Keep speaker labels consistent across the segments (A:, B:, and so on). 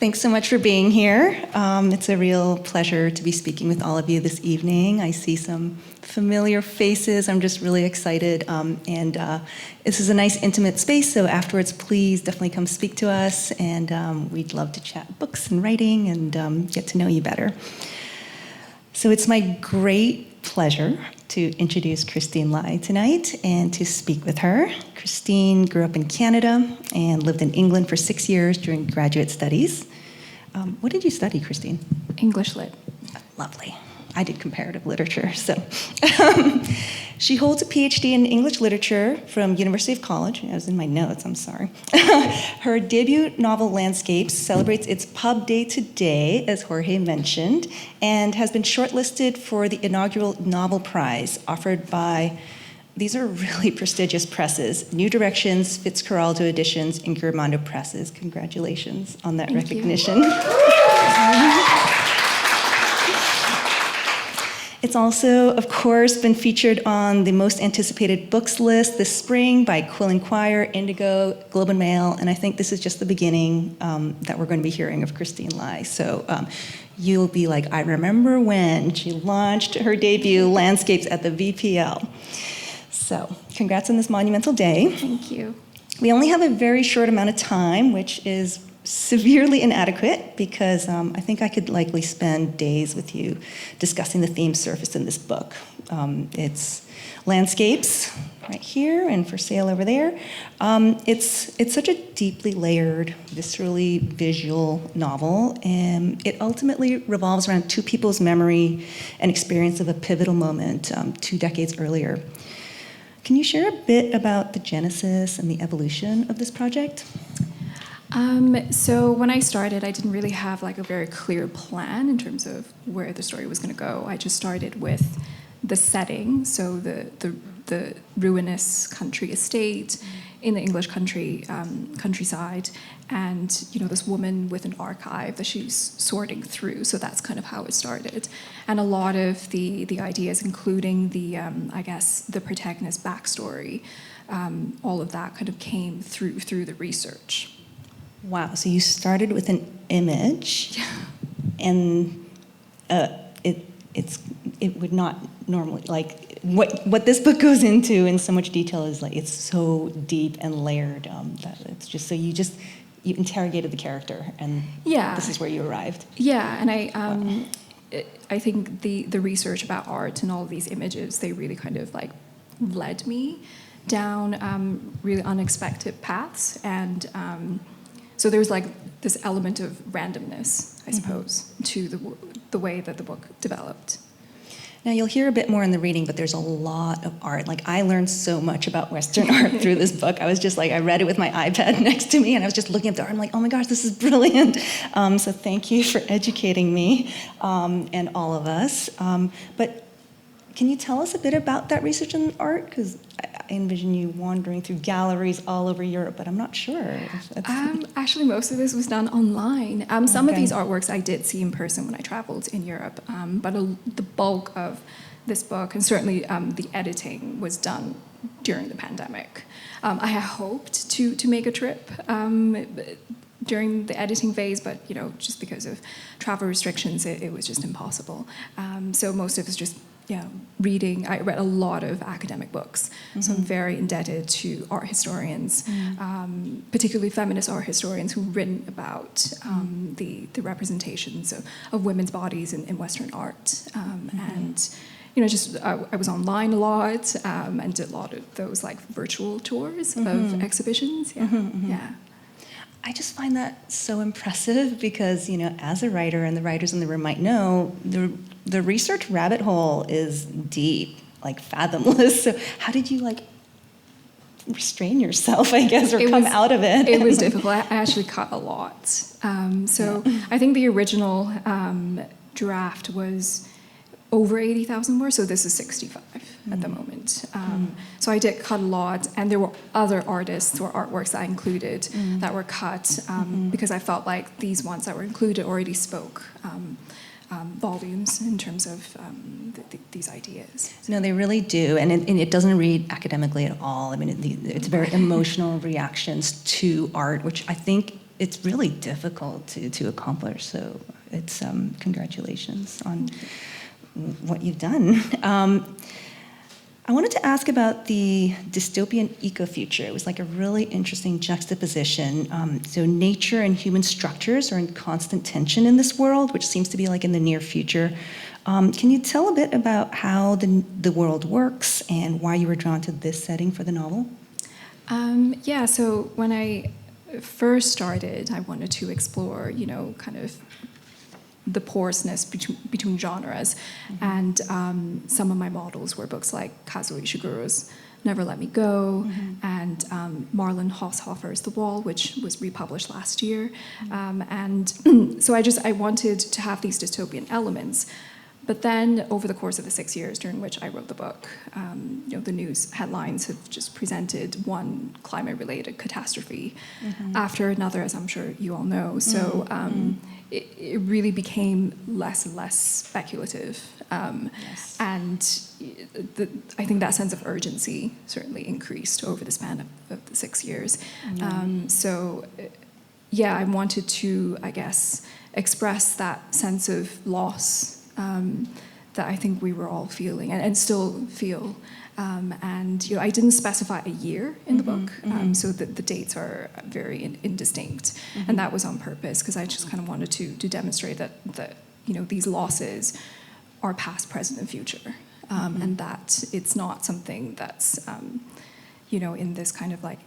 A: thanks so much for being here. It's a real pleasure to be speaking with all of you this evening. I see some familiar faces. I'm just really excited. This is a nice intimate space, so afterwards, please definitely come speak to us, and we'd love to chat books and writing and get to know you better. So it's my great pleasure to introduce Christine Lai tonight and to speak with her. Christine grew up in Canada and lived in England for 6 years during graduate studies. What did you study, Christine?
B: English Lit.
A: Lovely. I did comparative literature, so. She holds a PhD in English literature from University of College. I was in my notes, I'm sorry. Her debut novel, Landscapes, celebrates its pub day today, as Jorge mentioned, and has been shortlisted for the inaugural Novel Prize offered by, these are really prestigious presses, New Directions, Fitzcarraldo Editions, and Giramondo Presses. Congratulations on that recognition. It's also, of course, been featured on the most anticipated books list this spring by Quill and Choir, Indigo, Globe and Mail, and I think this is just the beginning that we're going to be hearing of Christine Lai. So you'll be like, I remember when she launched her debut, Landscapes, at the VPL. So congrats on this monumental day.
B: Thank you.
A: We only have a very short amount of time, which is severely inadequate because I think I could likely spend days with you discussing the themes surfaced in this book. It's Landscapes right here and for sale over there. It's such a deeply layered, viscerally visual novel, and it ultimately revolves around two people's memory and experience of a pivotal moment 2 decades earlier. Can you share a bit about the genesis and the evolution of this project?
B: So when I started, I didn't really have like a very clear plan in terms of where the story was going to go. I just started with the setting, so the ruinous country estate in the English countryside, and this woman with an archive that she's sorting through. So that's kind of how it started, and a lot of the ideas, including the the protagonist's backstory, all of that kind of came through the research.
A: Wow, so you started with an image, and it would not normally, like, what this book goes into in so much detail is like, it's so deep and layered that it's just, so you interrogated the character, and this is where you arrived.
B: Yeah, and I think the research about art and all of these images, they really kind of like led me down really unexpected paths, and so there's like this element of randomness, I suppose, to the way that the book developed.
A: Now you'll hear a bit more in the reading, but there's a lot of art. Like, I learned so much about Western art through this book. I was just like, I read it with my iPad next to me, and I was just looking at the art. I'm like, oh my gosh, this is brilliant. So thank you for educating me and all of us. But can you tell us a bit about that research in art? Because I envision you wandering through galleries all over Europe, but I'm not sure.
B: Actually, most of this was done online. Some of these artworks I did see in person when I traveled in Europe, but the bulk of this book, and certainly the editing, was done during the pandemic. I had hoped to make a trip during the editing phase, but just because of travel restrictions, it was just impossible. So most of it was just reading. I read a lot of academic books, so I'm very indebted to art historians, particularly feminist art historians who've written about the representations of women's bodies in Western art. And I was online a lot and did a lot of those like virtual tours of exhibitions. Yeah.
A: I just find that so impressive because, as a writer, and the writers in the room might know, the research rabbit hole is deep, like fathomless. So how did you restrain yourself, I guess, or come out of it?
B: It was difficult. I actually cut a lot. I think the original draft was over 80,000 words, so this is 65 at the moment. So I did cut a lot, and there were other artists or artworks that I included that were cut because I felt like these ones that were included already spoke volumes in terms of these ideas.
A: No, they really do, and it doesn't read academically at all. I mean, it's very emotional reactions to art, which I think it's really difficult to accomplish. So it's congratulations on what you've done. I wanted to ask about the dystopian eco-future. It was like a really interesting juxtaposition. So nature and human structures are in constant tension in this world, which seems to be like in the near future. Can you tell a bit about how the world works and why you were drawn to this setting for the novel?
B: Yeah, so when I first started, I wanted to explore, kind of the porousness between genres. And some of my models were books like Kazuo Ishiguro's Never Let Me Go, and Marlon Haushofer's The Wall, which was republished last year. And so I wanted to have these dystopian elements. But then over the course of the 6 years during which I wrote the book, the news headlines have just presented one climate-related catastrophe after another, as I'm sure you all know. So it really became less and less speculative.
A: Yes.
B: And I think that sense of urgency certainly increased over the span of the 6 years. I wanted to, I guess, express that sense of loss that I think we were all feeling and still feel. I didn't specify a year in the book, so the dates are very indistinct. And that was on purpose, because I just kind of wanted to demonstrate that these losses are past, present, and future. And that it's not something that's, in this kind of like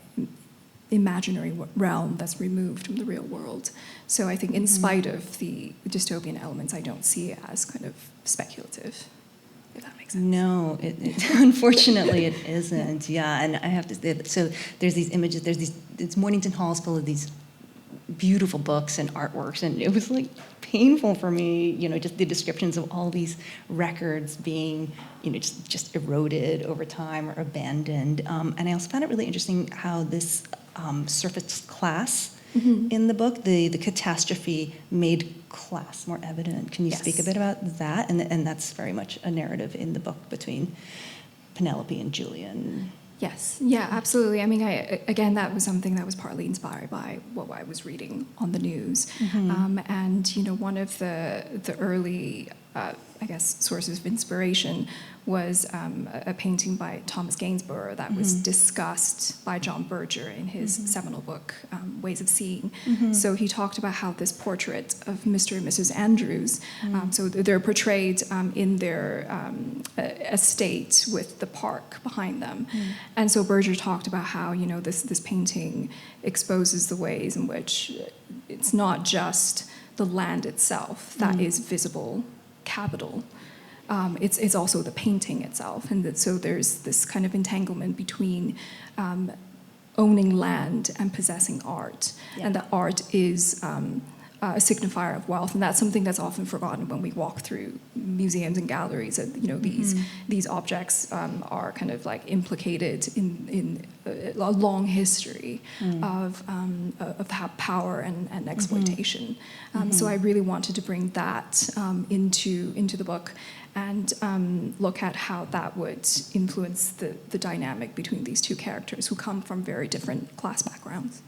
B: imaginary realm that's removed from the real world. So I think in spite of the dystopian elements, I don't see it as kind of speculative, if that makes sense.
A: No, unfortunately it isn't. Yeah, and I have to say, so there's these images, it's Mornington Hall's full of these beautiful books and artworks, and it was like painful for me, just the descriptions of all these records being, just eroded over time or abandoned. And I also found it really interesting how this surfaced class in the book. The catastrophe made class more evident. Can you speak a bit about that? And that's very much a narrative in the book between Penelope and Julian.
B: Yes, yeah, absolutely. I mean, again, that was something that was partly inspired by what I was reading on the news. And, one of the early, sources of inspiration was a painting by Thomas Gainsborough that was discussed by John Berger in his seminal book, Ways of Seeing. So he talked about how this portrait of Mr. and Mrs. Andrews, so they're portrayed in their estate with the park behind them. And so Berger talked about how, this painting exposes the ways in which it's not just the land itself that is visible capital. It's also the painting itself. And so there's this kind of entanglement between owning land and possessing art. And that art is a signifier of wealth. And that's something that's often forgotten when we walk through museums and galleries. That, these objects are kind of like implicated in a long history of power and exploitation. So I really wanted to bring that into the book and look at how that would influence the dynamic between these two characters who come from very different class backgrounds.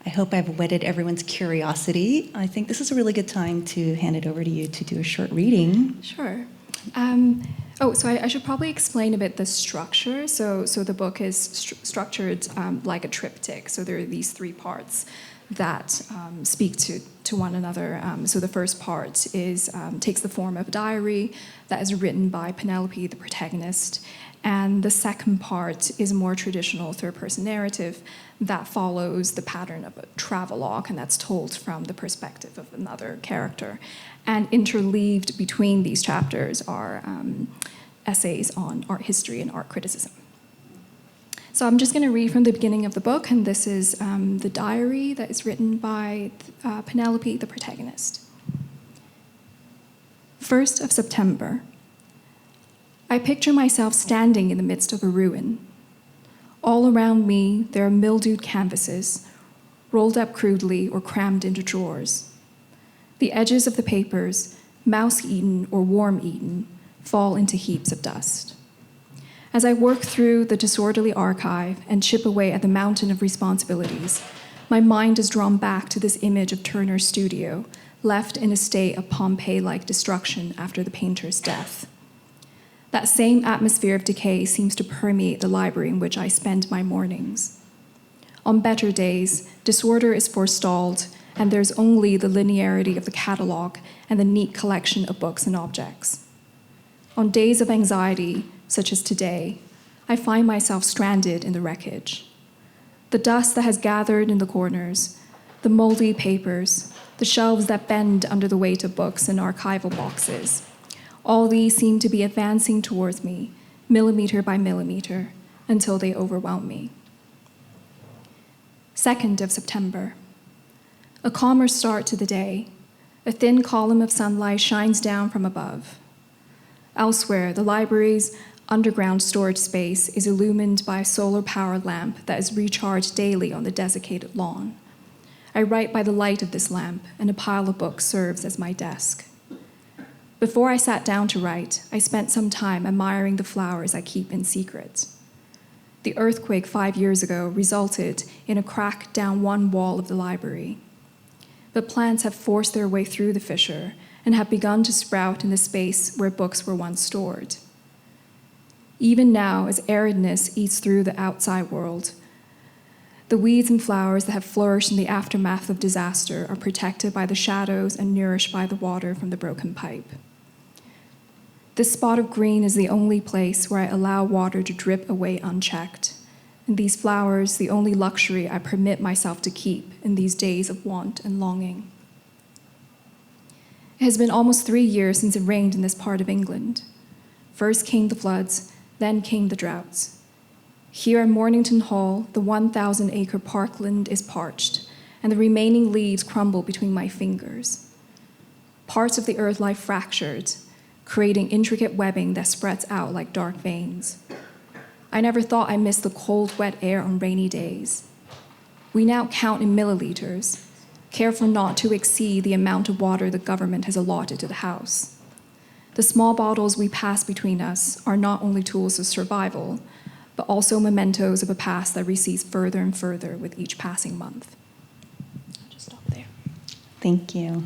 A: I hope I've whetted everyone's curiosity. I think this is a really good time to hand it over to you to do a short reading.
B: Sure. So I should probably explain a bit the structure. So the book is structured like a triptych. So there are these three parts that speak to one another. So the first part is takes the form of a diary that is written by Penelope, the protagonist. And the second part is a more traditional third-person narrative that follows the pattern of a travelogue, and that's told from the perspective of another character. And interleaved between these chapters are essays on art history and art criticism. So I'm just going to read from the beginning of the book, and this is the diary that is written by Penelope, the protagonist. 1st of September. I picture myself standing in the midst of a ruin. All around me, there are mildewed canvases, rolled up crudely or crammed into drawers. The edges of the papers, mouse-eaten or worm-eaten, fall into heaps of dust. As I work through the disorderly archive and chip away at the mountain of responsibilities, my mind is drawn back to this image of Turner's studio, left in a state of Pompeii-like destruction after the painter's death. That same atmosphere of decay seems to permeate the library in which I spend my mornings. On better days, disorder is forestalled, and there's only the linearity of the catalog and the neat collection of books and objects. On days of anxiety, such as today, I find myself stranded in the wreckage. The dust that has gathered in the corners, the moldy papers, the shelves that bend under the weight of books and archival boxes, all these seem to be advancing towards me, millimeter by millimeter, until they overwhelm me. 2nd of September. A calmer start to the day. A thin column of sunlight shines down from above. Elsewhere, the library's underground storage space is illumined by a solar-powered lamp that is recharged daily on the desiccated lawn. I write by the light of this lamp, and a pile of books serves as my desk. Before I sat down to write, I spent some time admiring the flowers I keep in secret. The earthquake 5 years ago resulted in a crack down one wall of the library. But plants have forced their way through the fissure and have begun to sprout in the space where books were once stored. Even now, as aridness eats through the outside world, the weeds and flowers that have flourished in the aftermath of disaster are protected by the shadows and nourished by the water from the broken pipe. This spot of green is the only place where I allow water to drip away unchecked, and these flowers the only luxury I permit myself to keep in these days of want and longing. It has been almost 3 years since it rained in this part of England. First came the floods, then came the droughts. Here at Mornington Hall, the 1,000-acre parkland is parched, and the remaining leaves crumble between my fingers. Parts of the earth lie fractured, creating intricate webbing that spreads out like dark veins. I never thought I missed the cold, wet air on rainy days. We now count in milliliters, careful not to exceed the amount of water the government has allotted to the house. The small bottles we pass between us are not only tools of survival, but also mementos of a past that recedes further and further with each passing month. I'll just stop there.
A: Thank you.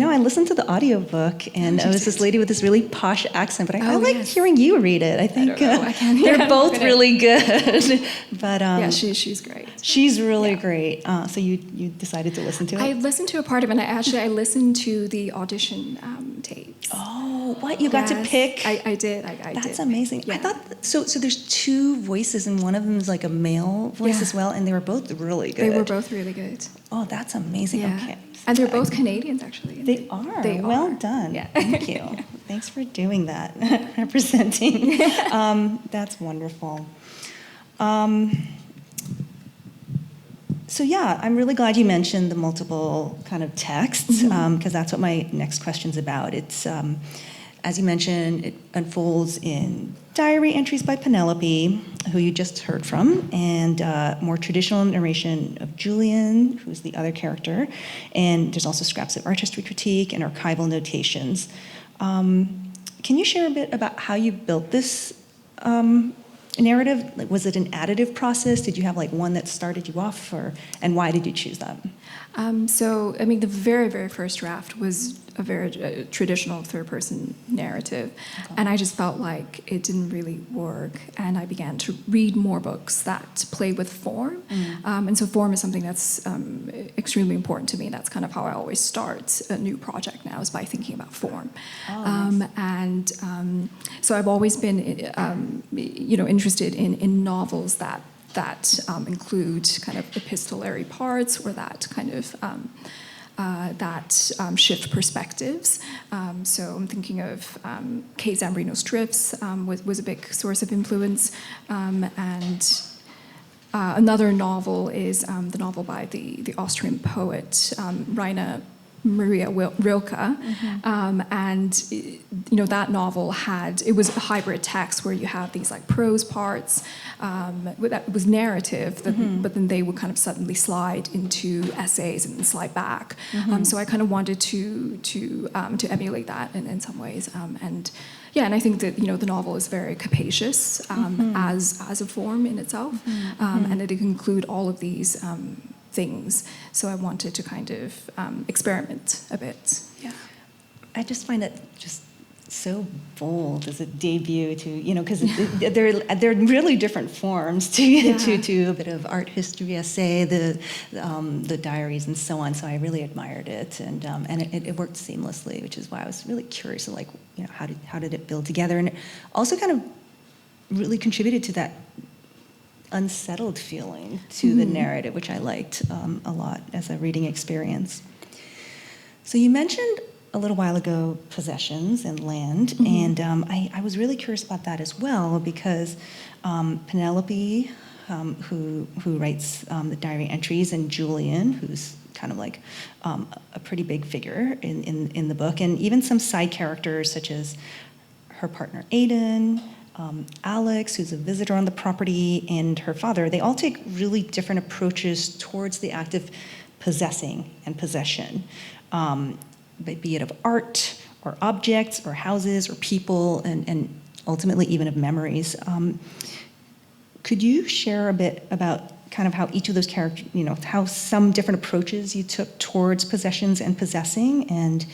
A: I listened to the audiobook, and it was this lady with this really posh accent, but I like hearing you read it. I think they're both really good. But
B: yeah, she's great.
A: She's really great. So you decided to listen to it?
B: I listened to a part of it, and I listened to the audition tapes.
A: Oh, what? You got to pick?
B: I did. I did.
A: That's amazing.
B: Yeah.
A: I thought, so there's 2 voices, and one of them is like a male voice as well, and they were both really good.
B: They were both really good.
A: Oh, that's amazing.
B: Yeah.
A: Okay.
B: And they're both Canadians, actually.
A: They are. Well done.
B: Yeah.
A: Thank you. Thanks for doing that, representing. That's wonderful. So yeah, I'm really glad you mentioned the multiple kind of texts, because that's what my next question's about. It's, as you mentioned, it unfolds in diary entries by Penelope, who you just heard from, and more traditional narration of Julian, who's the other character, and there's also scraps of art history critique and archival notations. Can you share a bit about how you built this narrative? Like, was it an additive process? Did you have like one that started you off, and why did you choose that?
B: The very, very first draft was a very traditional third-person narrative, and I just felt like it didn't really work, and I began to read more books that play with form, and so form is something that's extremely important to me. That's kind of how I always start a new project now, is by thinking about form. Nice. So I've always been, interested in novels that include kind of epistolary parts, or that kind of shift perspectives. So I'm thinking of Kay Zambrino's Drifts was a big source of influence, and another novel is the novel by the Austrian poet Rainer Maria Rilke, and that novel it was a hybrid text where you have these like prose parts that was narrative, but then they would kind of suddenly slide into essays and then slide back. So I kind of wanted to emulate that in some ways, and I think that the novel is very capacious as a form in itself, and it can include all of these things. So I wanted to kind of experiment a bit. Yeah.
A: I just find it just so bold as a debut to, because they're really different forms to a bit of art history essay, the diaries and so on. So I really admired it, and it worked seamlessly, which is why I was really curious, like, how did it build together, and it also kind of really contributed to that unsettled feeling to the narrative, which I liked a lot as a reading experience. So you mentioned a little while ago possessions and land, and I was really curious about that as well, because Penelope, who writes the diary entries, and Julian, who's kind of like a pretty big figure in the book, and even some side characters such as her partner Aiden, Alex, who's a visitor on the property, and her father, they all take really different approaches towards the act of possessing and possession, be it of art or objects or houses or people, and ultimately even of memories. Could you share a bit about kind of how each of those characters, how some different approaches you took towards possessions and possessing, and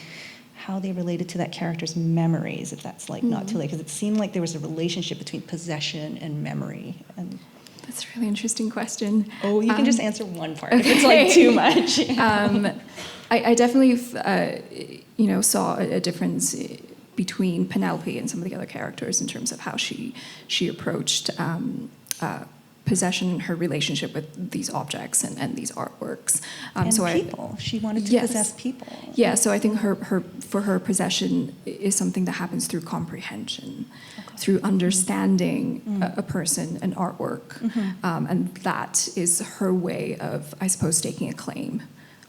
A: how they related to that character's memories, if that's like not too late, because it seemed like there was a relationship between possession and memory. And
B: that's a really interesting question.
A: Oh, you can just answer one part if it's like too much.
B: I definitely, saw a difference between Penelope and some of the other characters in terms of how she approached possession and her relationship with these objects and these artworks.
A: And people. She wanted to possess people.
B: Yeah, so I think for her possession is something that happens through comprehension, through understanding a person, an artwork, and that is her way of, I suppose, staking a claim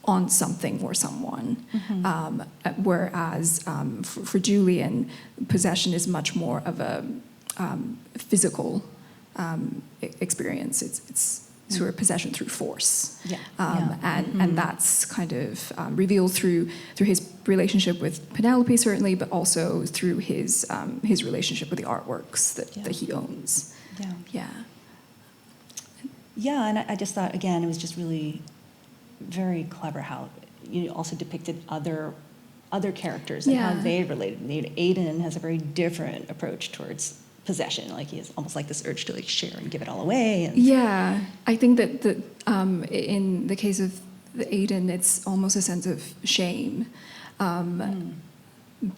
B: on something or someone. Whereas for Julian, possession is much more of a physical experience. It's sort of possession through force, and that's kind of revealed through his relationship with Penelope, certainly, but also through his relationship with the artworks that he owns.
A: And I just thought, again, it was just really very clever how you also depicted other characters and how they related. Aiden has a very different approach towards possession, like he has almost like this urge to like share and give it all away. And
B: I think that in the case of the Aiden, it's almost a sense of shame,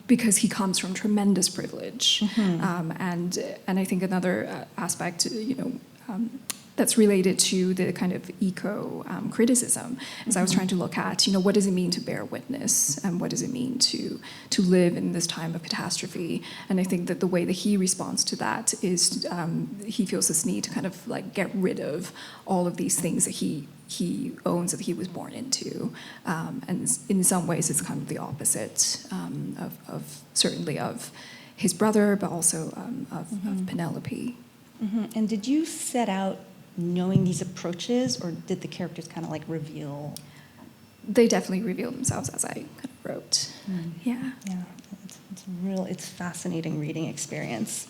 B: because he comes from tremendous privilege, and I think another aspect, that's related to the kind of eco-criticism, as I was trying to look at, what does it mean to bear witness, and what does it mean to live in this time of catastrophe? And I think that the way that he responds to that is he feels this need to kind of like get rid of all of these things that he owns, that he was born into, and in some ways it's kind of the opposite of certainly of his brother, but also of Penelope.
A: And did you set out knowing these approaches, or did the characters kind of like reveal?
B: They definitely reveal themselves as I kind of wrote.
A: It's fascinating reading experience.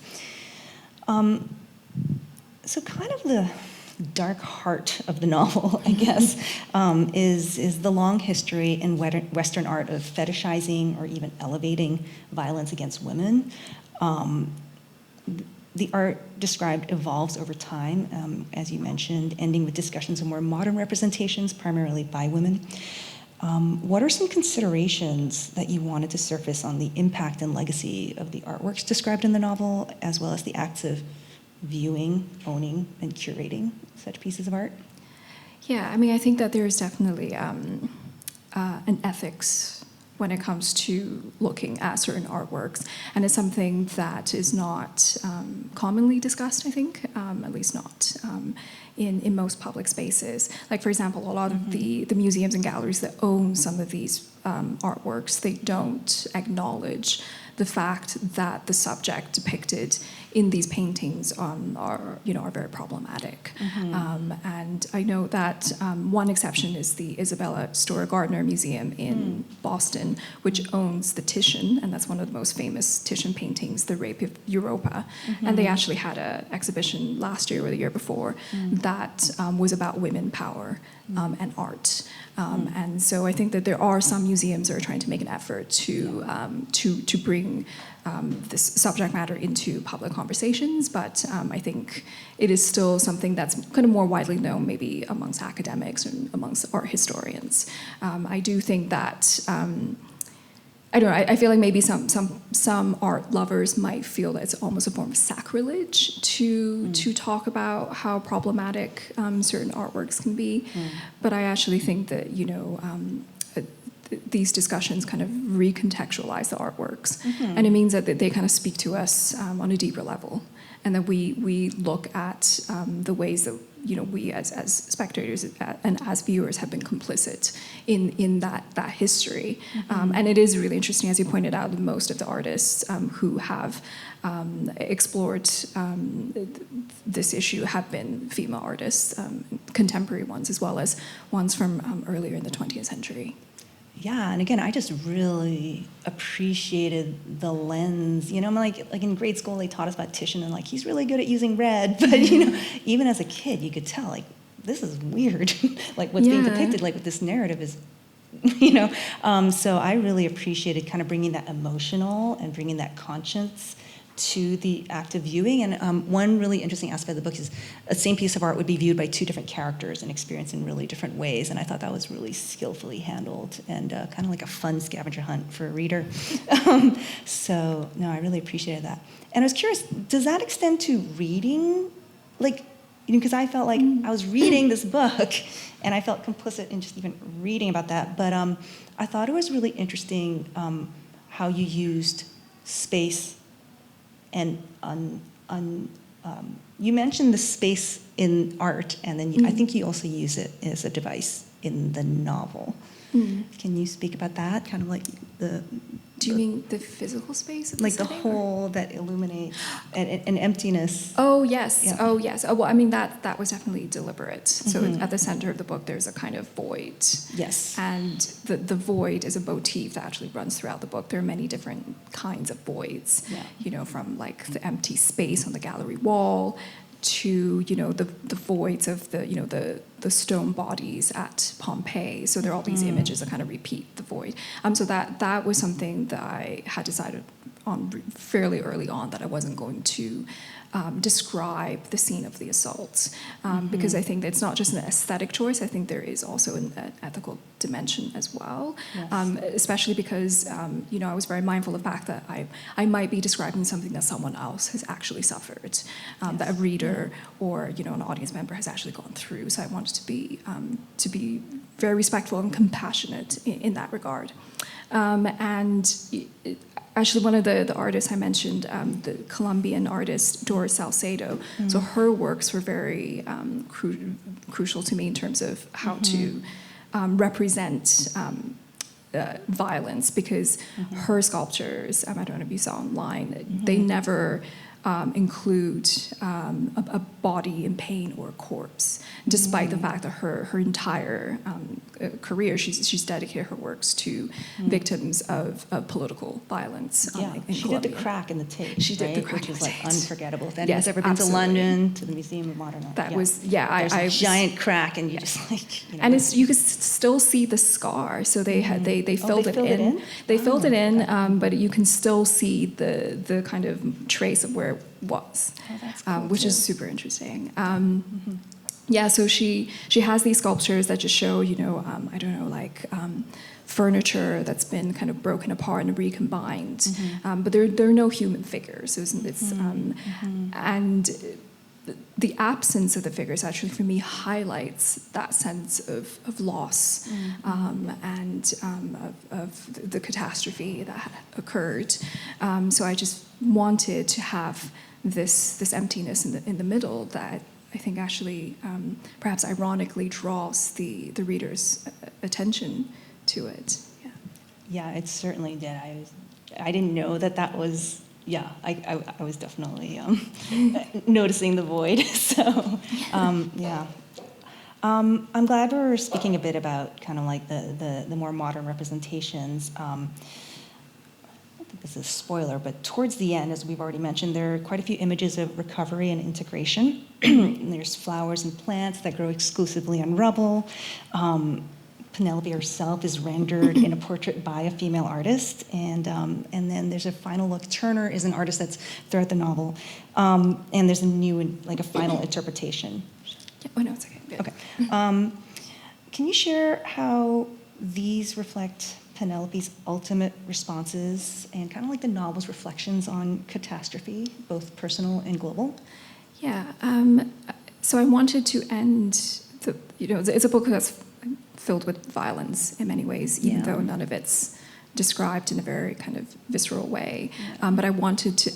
A: So kind of the dark heart of the novel, I guess, is the long history in Western art of fetishizing or even elevating violence against women. The art described evolves over time, as you mentioned, ending with discussions of more modern representations, primarily by women. What are some considerations that you wanted to surface on the impact and legacy of the artworks described in the novel, as well as the acts of viewing, owning, and curating such pieces of art?
B: Yeah, I mean, I think that there is definitely an ethics when it comes to looking at certain artworks. And it's something that is not commonly discussed, I think, at least not in most public spaces. Like, for example, a lot of the museums and galleries that own some of these artworks, they don't acknowledge the fact that the subject depicted in these paintings are very problematic. And I know that one exception is the Isabella Storer Gardner Museum in Boston, which owns the Titian, and that's one of the most famous Titian paintings, The Rape of Europa. And they actually had an exhibition last year or the year before that was about women power and art. And so I think that there are some museums that are trying to make an effort to bring this subject matter into public conversations, but I think it is still something that's kind of more widely known maybe amongst academics and amongst art historians. I do think that I don't know, I feel like maybe some art lovers might feel that it's almost a form of sacrilege to talk about how problematic certain artworks can be. But I actually think that, these discussions kind of recontextualize the artworks. And it means that they kind of speak to us on a deeper level. And that we look at the ways that we as spectators and as viewers have been complicit in that history. And it is really interesting, as you pointed out, most of the artists who have explored this issue have been female artists, contemporary ones, as well as ones from earlier in the 20th century.
A: Yeah, and again, I just really appreciated the lens. I'm like in grade school, they taught us about Titian, and like he's really good at using red. But even as a kid, you could tell like this is weird. Like what's being depicted, like what this narrative is. So I really appreciated kind of bringing that emotional and bringing that conscience to the act of viewing. And one really interesting aspect of the book is a same piece of art would be viewed by two different characters and experienced in really different ways. And I thought that was really skillfully handled and kind of like a fun scavenger hunt for a reader. So no, I really appreciated that. And I was curious, does that extend to reading? Like, because I felt like I was reading this book and I felt complicit in just even reading about that. But I thought it was really interesting how you used space. And you mentioned the space in art, and then I think you also use it as a device in the novel. Can you speak about that? Kind of like the...
B: Do you mean the physical space? Of the
A: like the
B: setting,
A: hole that illuminates an emptiness.
B: Oh, yes.
A: Yeah.
B: Oh, yes. Oh, well, I mean, that was definitely deliberate. So at the center of the book, there's a kind of void.
A: Yes.
B: And the void is a motif that actually runs throughout the book. There are many different kinds of voids, from like the empty space on the gallery wall to, the voids of the stone bodies at Pompeii. So there are all these images that kind of repeat the void. So that was something that I had decided on fairly early on, that I wasn't going to describe the scene of the assault, because I think that it's not just an aesthetic choice. I think there is also an ethical dimension as well, especially because I was very mindful of the fact that I might be describing something that someone else has actually suffered, that a reader or an audience member has actually gone through. So I wanted to be very respectful and compassionate in that regard. Actually, one of the artists I mentioned, the Colombian artist Doris Salcedo, so her works were very crucial to me in terms of how to represent violence, because her sculptures, I don't know if you saw online, they never include a body in pain or a corpse, despite the fact that her entire career, she's dedicated her works to victims of political violence. In
A: She
B: Colombia.
A: did the crack in the Tate.
B: She did the crack
A: which
B: in
A: is
B: the
A: like
B: Tate.
A: unforgettable. If anyone's ever been to London, to the Museum of Modern Art,
B: That was
A: there's a
B: I
A: giant crack, and you just like.
B: And you could still see the scar. So they had they filled it in. They filled it in, but you can still see the kind of trace of where it was,
A: That's cool
B: which is super interesting. Yeah, so she has these sculptures that just show, furniture that's been kind of broken apart and recombined, but there are no human figures. So and the absence of the figures actually for me highlights that sense of loss and of the catastrophe that had occurred. So I just wanted to have this emptiness in the middle that I think actually perhaps ironically draws the reader's attention to it.
A: Yeah, it certainly did. I didn't know that was. Yeah, I was definitely noticing the void. So, yeah. I'm glad we're speaking a bit about kind of like the more modern representations. I don't think this is a spoiler, but towards the end, as we've already mentioned, there are quite a few images of recovery and integration. And there's flowers and plants that grow exclusively on rubble. Penelope herself is rendered in a portrait by a female artist, and then there's a final look. Turner is an artist that's throughout the novel, and there's a new, like a final interpretation.
B: Yeah. Oh no, it's okay. Good.
A: Okay. Can you share how these reflect Penelope's ultimate responses and kind of like the novel's reflections on catastrophe, both personal and global?
B: Yeah. So I wanted to end it's a book that's filled with violence in many ways, even though none of it's described in a very kind of visceral way. But I wanted to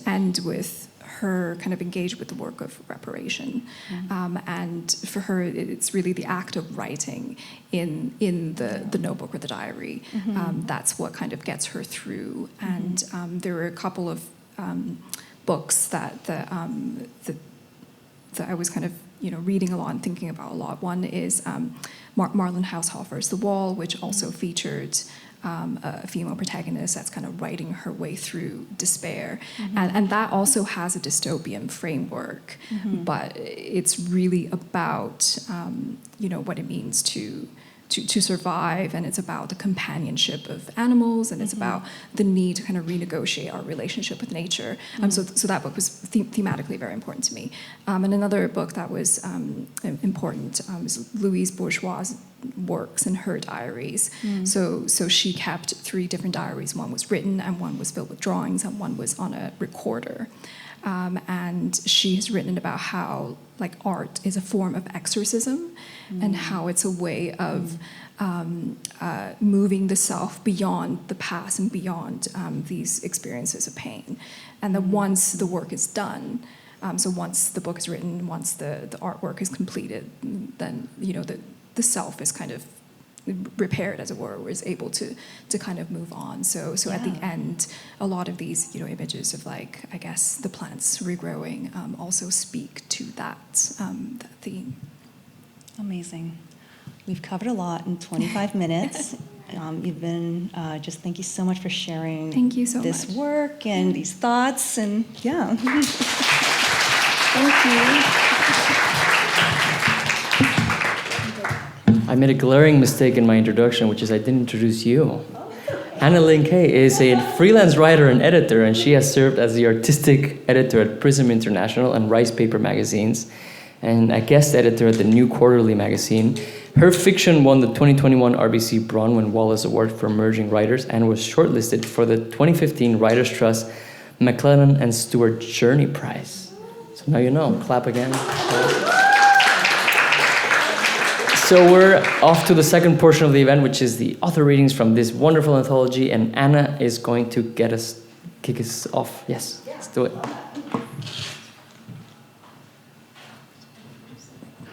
B: end with her kind of engaged with the work of reparation. And for her, it's really the act of writing in the notebook or the diary. That's what kind of gets her through. And there were a couple of books that I was kind of reading a lot and thinking about a lot. One is Marlon Haushofer's The Wall, which also featured a female protagonist that's kind of writing her way through despair. And that also has a dystopian framework, but it's really about what it means to survive, and it's about the companionship of animals, and it's about the need to kind of renegotiate our relationship with nature. So that book was thematically very important to me. And another book that was important was Louise Bourgeois' works in her diaries. So she kept 3 different diaries. One was written, and one was filled with drawings, and one was on a recorder. And she has written about how art is a form of exorcism, and how it's a way of moving the self beyond the past and beyond these experiences of pain. And that once the work is done, so once the book is written, once the artwork is completed, then the self is kind of repaired, as it were, or is able to kind of move on. So at the end, a lot of these images of I guess the plants regrowing also speak to that theme.
A: Amazing. We've covered a lot in 25 minutes. You've been thank you so much for sharing.
B: Thank you so
A: this
B: much.
A: Work and these thoughts, and thank you.
C: I made a glaring mistake in my introduction, which is I didn't introduce you. Ling Kaye is a freelance writer and editor, and she has served as the artistic editor at Prism International and Rice Paper magazines, and a guest editor at the New Quarterly magazine. Her fiction won the 2021 RBC Bronwyn Wallace Award for Emerging Writers and was shortlisted for the 2015 Writers' Trust McLennan and Stewart Journey Prize. So now you know. Clap again. So we're off to the second portion of the event, which is the author readings from this wonderful anthology, and Anna is going to kick us off. Yes, let's do it.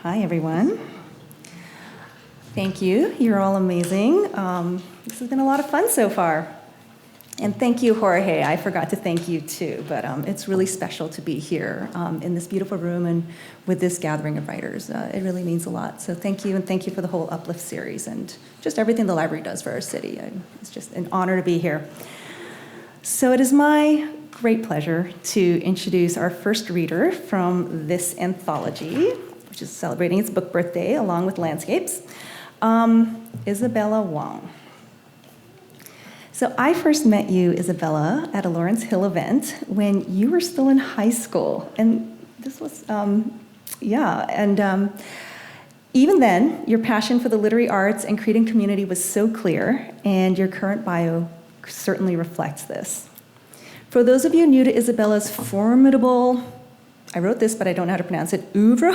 A: Hi, everyone. Thank you. You're all amazing. This has been a lot of fun so far. And thank you, Jorge. I forgot to thank you too, but it's really special to be here in this beautiful room and with this gathering of writers. It really means a lot. So thank you, and thank you for the whole Uplift series and just everything the library does for our city. It's just an honor to be here. So it is my great pleasure to introduce our first reader from this anthology, which is celebrating its book birthday along with landscapes, Isabella Wang. So I first met you, Isabella, at a Lawrence Hill event when you were still in high school. And this was, even then, your passion for the literary arts and creating community was so clear, and your current bio certainly reflects this. For those of you new to Isabella's formidable I wrote this, but I don't know how to pronounce it, oeuvre.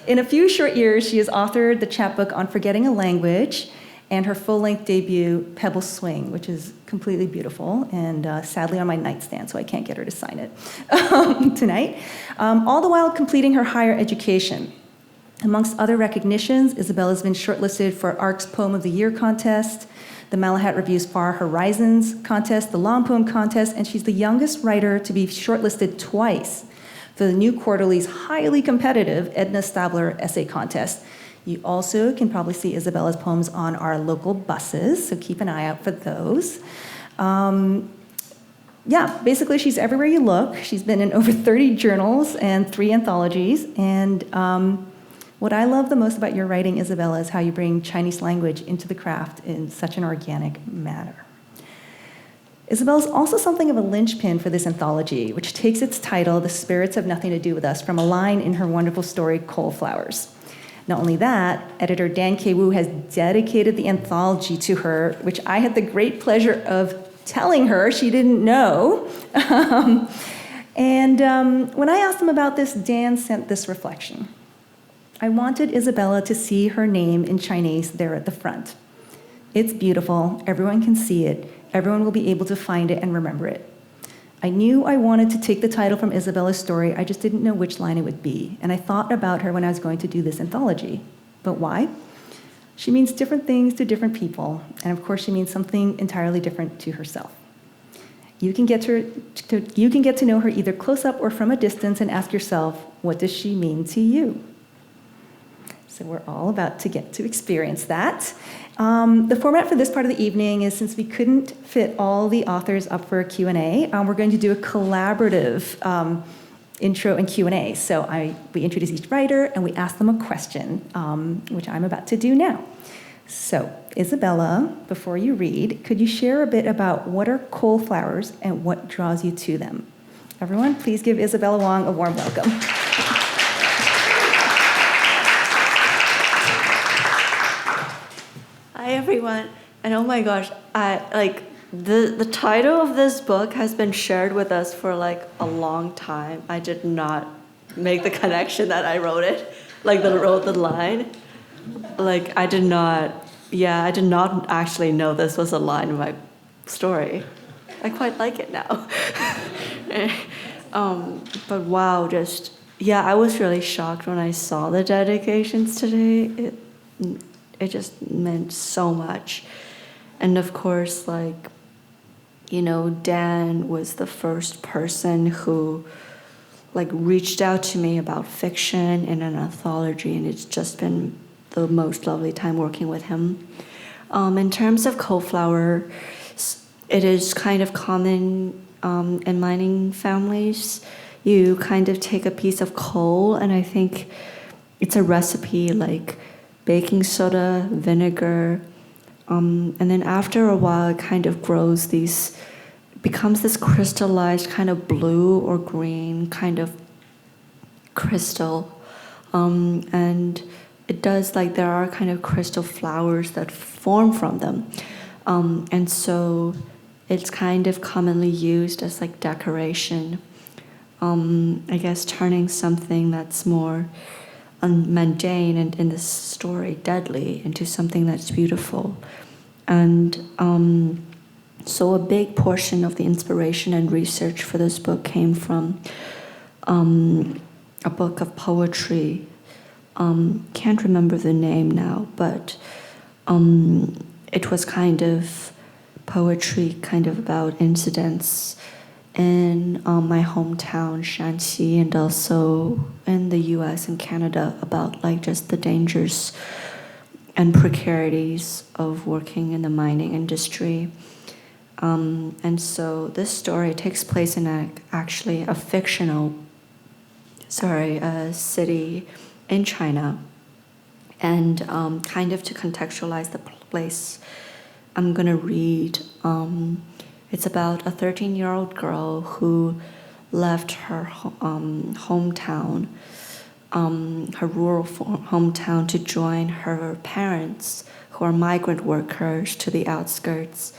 A: In a few short years, she has authored the chapbook on forgetting a language and her full-length debut, Pebble Swing, which is completely beautiful and sadly on my nightstand, so I can't get her to sign it tonight. All the while completing her higher education. Amongst other recognitions, Isabella's been shortlisted for ARC's Poem of the Year contest, the Malahat Review's Far Horizons contest, the Long Poem contest, and she's the youngest writer to be shortlisted twice for the New Quarterly's highly competitive Edna Stabler essay contest. You also can probably see Isabella's poems on our local buses, so keep an eye out for those. Basically she's everywhere you look. She's been in over 30 journals and 3 anthologies, and what I love the most about your writing, Isabella, is how you bring Chinese language into the craft in such an organic manner. Isabella's also something of a linchpin for this anthology, which takes its title, The Spirits Have Nothing to Do with Us, from a line in her wonderful story, Coal Flowers. Not only that, editor Dan K. Wu has dedicated the anthology to her, which I had the great pleasure of telling her she didn't know. When I asked him about this, Dan sent this reflection. I wanted Isabella to see her name in Chinese there at the front. It's beautiful, everyone can see it, everyone will be able to find it and remember it. I knew I wanted to take the title from Isabella's story, I just didn't know which line it would be, and I thought about her when I was going to do this anthology. But why? She means different things to different people, and of course she means something entirely different to herself. You can get to know her either close up or from a distance and ask yourself, what does she mean to you? So we're all about to get to experience that. The format for this part of the evening is, since we couldn't fit all the authors up for a Q&A, we're going to do a collaborative intro and Q&A. So we introduce each writer and we ask them a question, which I'm about to do now. So Isabella, before you read, could you share a bit about what are coal flowers and what draws you to them? Everyone, please give Isabella Wang a warm welcome.
D: Hi everyone, and oh my gosh, the title of this book has been shared with us for like a long time. I did not make the connection that I wrote it, wrote the line. I did not actually know this was a line in my story. I quite like it now. But wow, I was really shocked when I saw the dedications today. It just meant so much. And of course, Dan was the first person who reached out to me about fiction in an anthology, and it's just been the most lovely time working with him. In terms of coal flower, it is kind of common in mining families. You kind of take a piece of coal, and I think it's a recipe like baking soda, vinegar, and then after a while it kind of becomes this crystallized kind of blue or green kind of crystal. And it does, there are kind of crystal flowers that form from them. And so it's kind of commonly used as decoration. I guess turning something that's more mundane and in this story deadly into something that's beautiful. And so a big portion of the inspiration and research for this book came from a book of poetry. Can't remember the name now, but it was kind of poetry about incidents in my hometown, Shanxi, and also in the US and Canada about just the dangers and precarities of working in the mining industry. And so this story takes place in actually a fictional city in China. And kind of to contextualize the place, I'm going to read. It's about a 13-year-old girl who left her hometown, her rural hometown, to join her parents, who are migrant workers, to the outskirts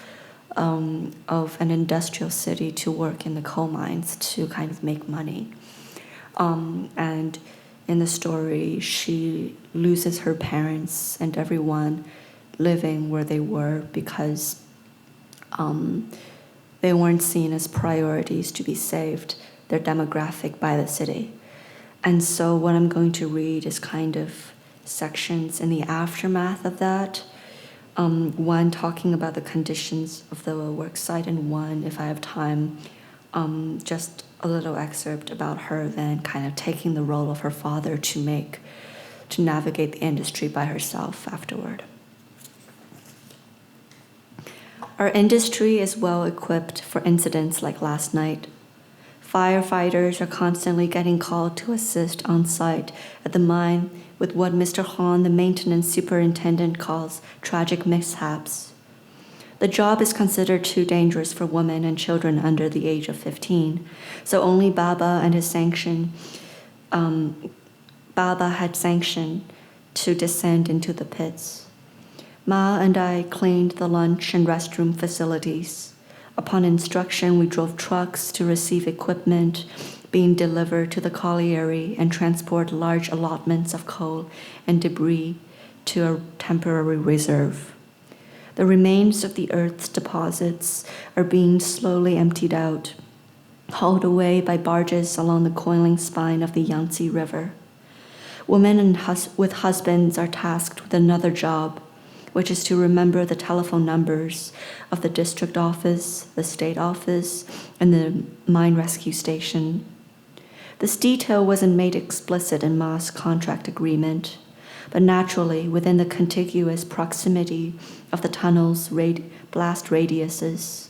D: of an industrial city to work in the coal mines to kind of make money. And in the story, she loses her parents and everyone living where they were because they weren't seen as priorities to be saved, their demographic by the city. And so what I'm going to read is kind of sections in the aftermath of that. One talking about the conditions of the work site, and one, if I have time, just a little excerpt about her then kind of taking the role of her father to navigate the industry by herself afterward. Our industry is well equipped for incidents like last night. Firefighters are constantly getting called to assist on site at the mine with what Mr. Han, the maintenance superintendent, calls tragic mishaps. The job is considered too dangerous for women and children under the age of 15, so only Baba had sanctioned to descend into the pits. Ma and I cleaned the lunch and restroom facilities. Upon instruction, we drove trucks to receive equipment being delivered to the colliery and transport large allotments of coal and debris to a temporary reserve. The remains of the Earth's deposits are being slowly emptied out, hauled away by barges along the coiling spine of the Yangtze River. Women with husbands are tasked with another job, which is to remember the telephone numbers of the district office, the state office, and the mine rescue station. This detail wasn't made explicit in Ma's contract agreement, but naturally, within the contiguous proximity of the tunnel's blast radiuses,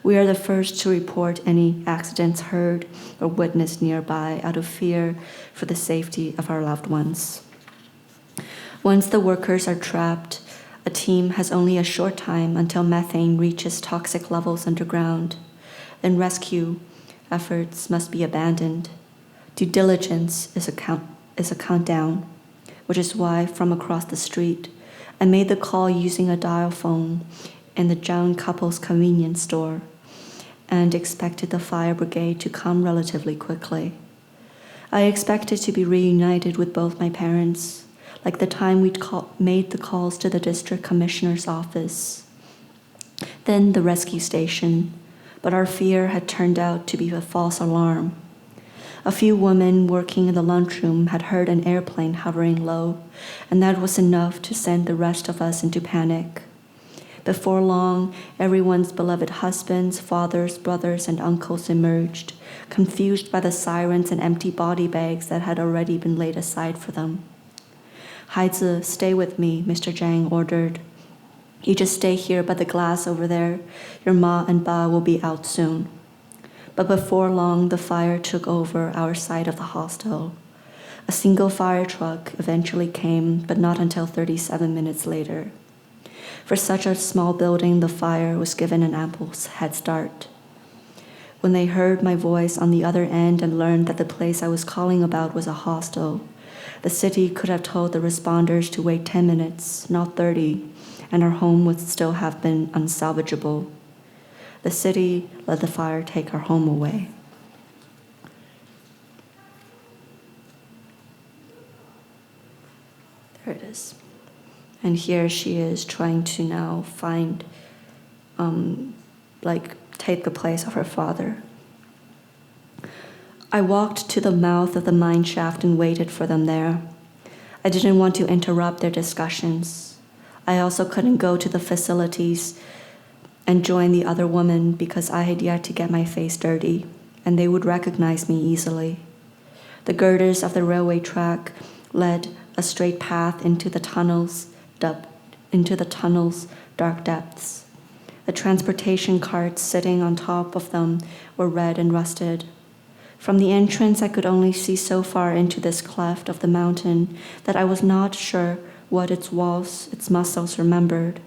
D: we are the first to report any accidents heard or witnessed nearby out of fear for the safety of our loved ones. Once the workers are trapped, a team has only a short time until methane reaches toxic levels underground. Then rescue efforts must be abandoned. Due diligence is a countdown, which is why from across the street, I made the call using a dial phone in the Zhang couple's convenience store and expected the fire brigade to come relatively quickly. I expected to be reunited with both my parents, like the time we'd made the calls to the district commissioner's office, then the rescue station, but our fear had turned out to be a false alarm. A few women working in the lunchroom had heard an airplane hovering low, and that was enough to send the rest of us into panic. Before long, everyone's beloved husbands, fathers, brothers, and uncles emerged, confused by the sirens and empty body bags that had already been laid aside for them. Haizi, stay with me, Mr. Zhang ordered. You just stay here by the glass over there. Your Ma and Ba will be out soon. But before long, the fire took over our side of the hostel. A single fire truck eventually came, but not until 37 minutes later. For such a small building, the fire was given an ample head start. When they heard my voice on the other end and learned that the place I was calling about was a hostel, the city could have told the responders to wait 10 minutes, not 30, and our home would still have been unsalvageable. The city let the fire take our home away. There it is. And here she is trying to now find, take the place of her father. I walked to the mouth of the mine shaft and waited for them there. I didn't want to interrupt their discussions. I also couldn't go to the facilities and join the other women because I had yet to get my face dirty, and they would recognize me easily. The girders of the railway track led a straight path into the tunnel's dark depths. The transportation carts sitting on top of them were red and rusted. From the entrance, I could only see so far into this cleft of the mountain that I was not sure what its walls, its muscles remembered.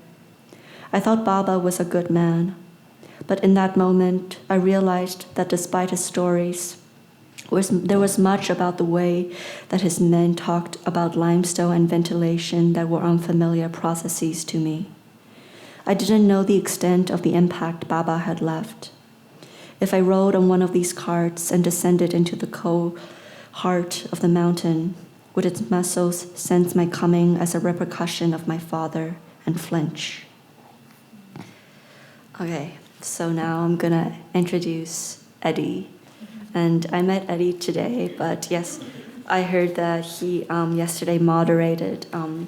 D: I thought Baba was a good man, but in that moment, I realized that despite his stories, there was much about the way that his men talked about limestone and ventilation that were unfamiliar processes to me. I didn't know the extent of the impact Baba had left. If I rode on one of these carts and descended into the coal heart of the mountain, would its muscles sense my coming as a repercussion of my father and flinch? Okay, so now I'm gonna introduce Eddy. And I met Eddy today, but yes, I heard that he yesterday moderated an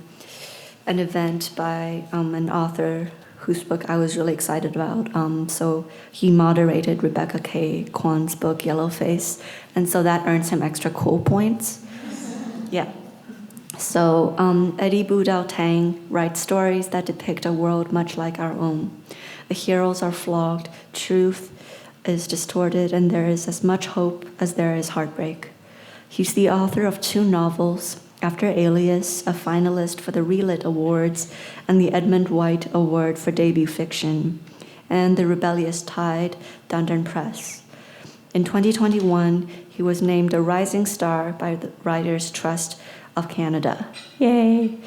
D: event by an author whose book I was really excited about. So he moderated Rebecca K. Kwan's book, Yellowface, and so that earns him extra cool points. Yeah. So Eddy Boudel Tan writes stories that depict a world much like our own. The heroes are flogged, truth is distorted, and there is as much hope as there is heartbreak. He's the author of 2 novels, After Alias, a finalist for the Relit Awards and the Edmund White Award for Debut Fiction, and The Rebellious Tide, Dundon Press. In 2021, he was named a Rising Star by the Writers' Trust of Canada. Yay!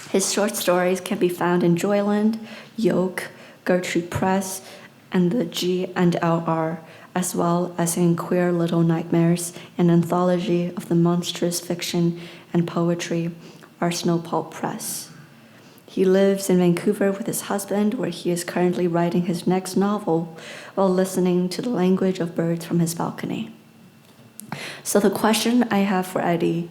D: His short stories can be found in Joyland, Yoke, Gertrude Press, and the G&LR, as well as in Queer Little Nightmares, an anthology of the monstrous fiction and poetry, Arsenal Pulp Press. He lives in Vancouver with his husband, where he is currently writing his next novel while listening to the language of birds from his balcony. So the question I have for Eddy,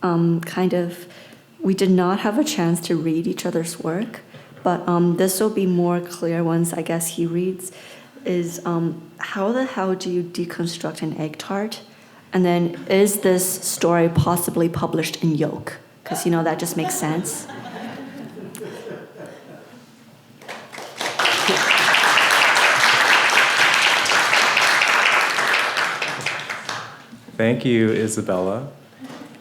D: we did not have a chance to read each other's work, but this will be more clear once I guess he reads, is how the hell do you deconstruct an egg tart? And then is this story possibly published in Yoke? Because, that just makes sense.
E: Thank you, Isabella.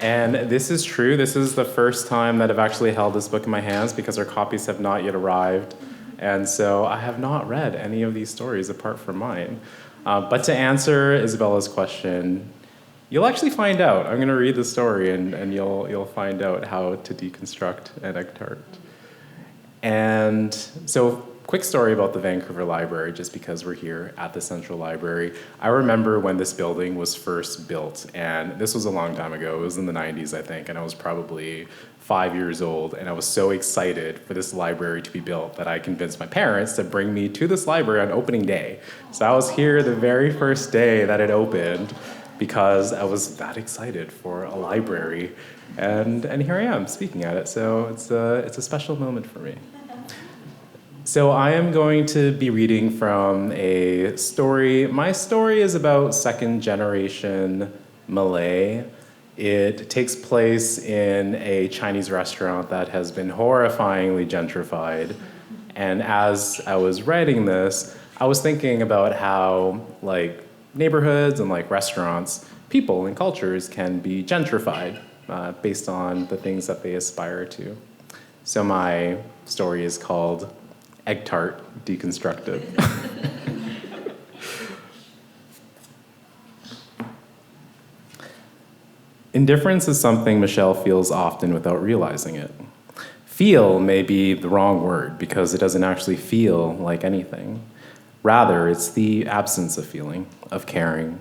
E: And this is true. This is the first time that I've actually held this book in my hands because our copies have not yet arrived. And so I have not read any of these stories apart from mine. But to answer Isabella's question, you'll actually find out. I'm going to read the story, and you'll find out how to deconstruct an egg tart. And so, quick story about the Vancouver Library, just because we're here at the Central Library. I remember when this building was first built, and this was a long time ago. It was in the 90s, I think, and I was probably 5 years old, and I was so excited for this library to be built that I convinced my parents to bring me to this library on opening day. So I was here the very first day that it opened because I was that excited for a library, and here I am speaking at it. So it's a special moment for me. So I am going to be reading from a story. My story is about second-generation Malay. It takes place in a Chinese restaurant that has been horrifyingly gentrified. And as I was writing this, I was thinking about how, neighborhoods and restaurants, people and cultures can be gentrified based on the things that they aspire to. So my story is called Egg Tart Deconstructed. Indifference is something Michelle feels often without realizing it. Feel may be the wrong word because it doesn't actually feel like anything. Rather, it's the absence of feeling, of caring.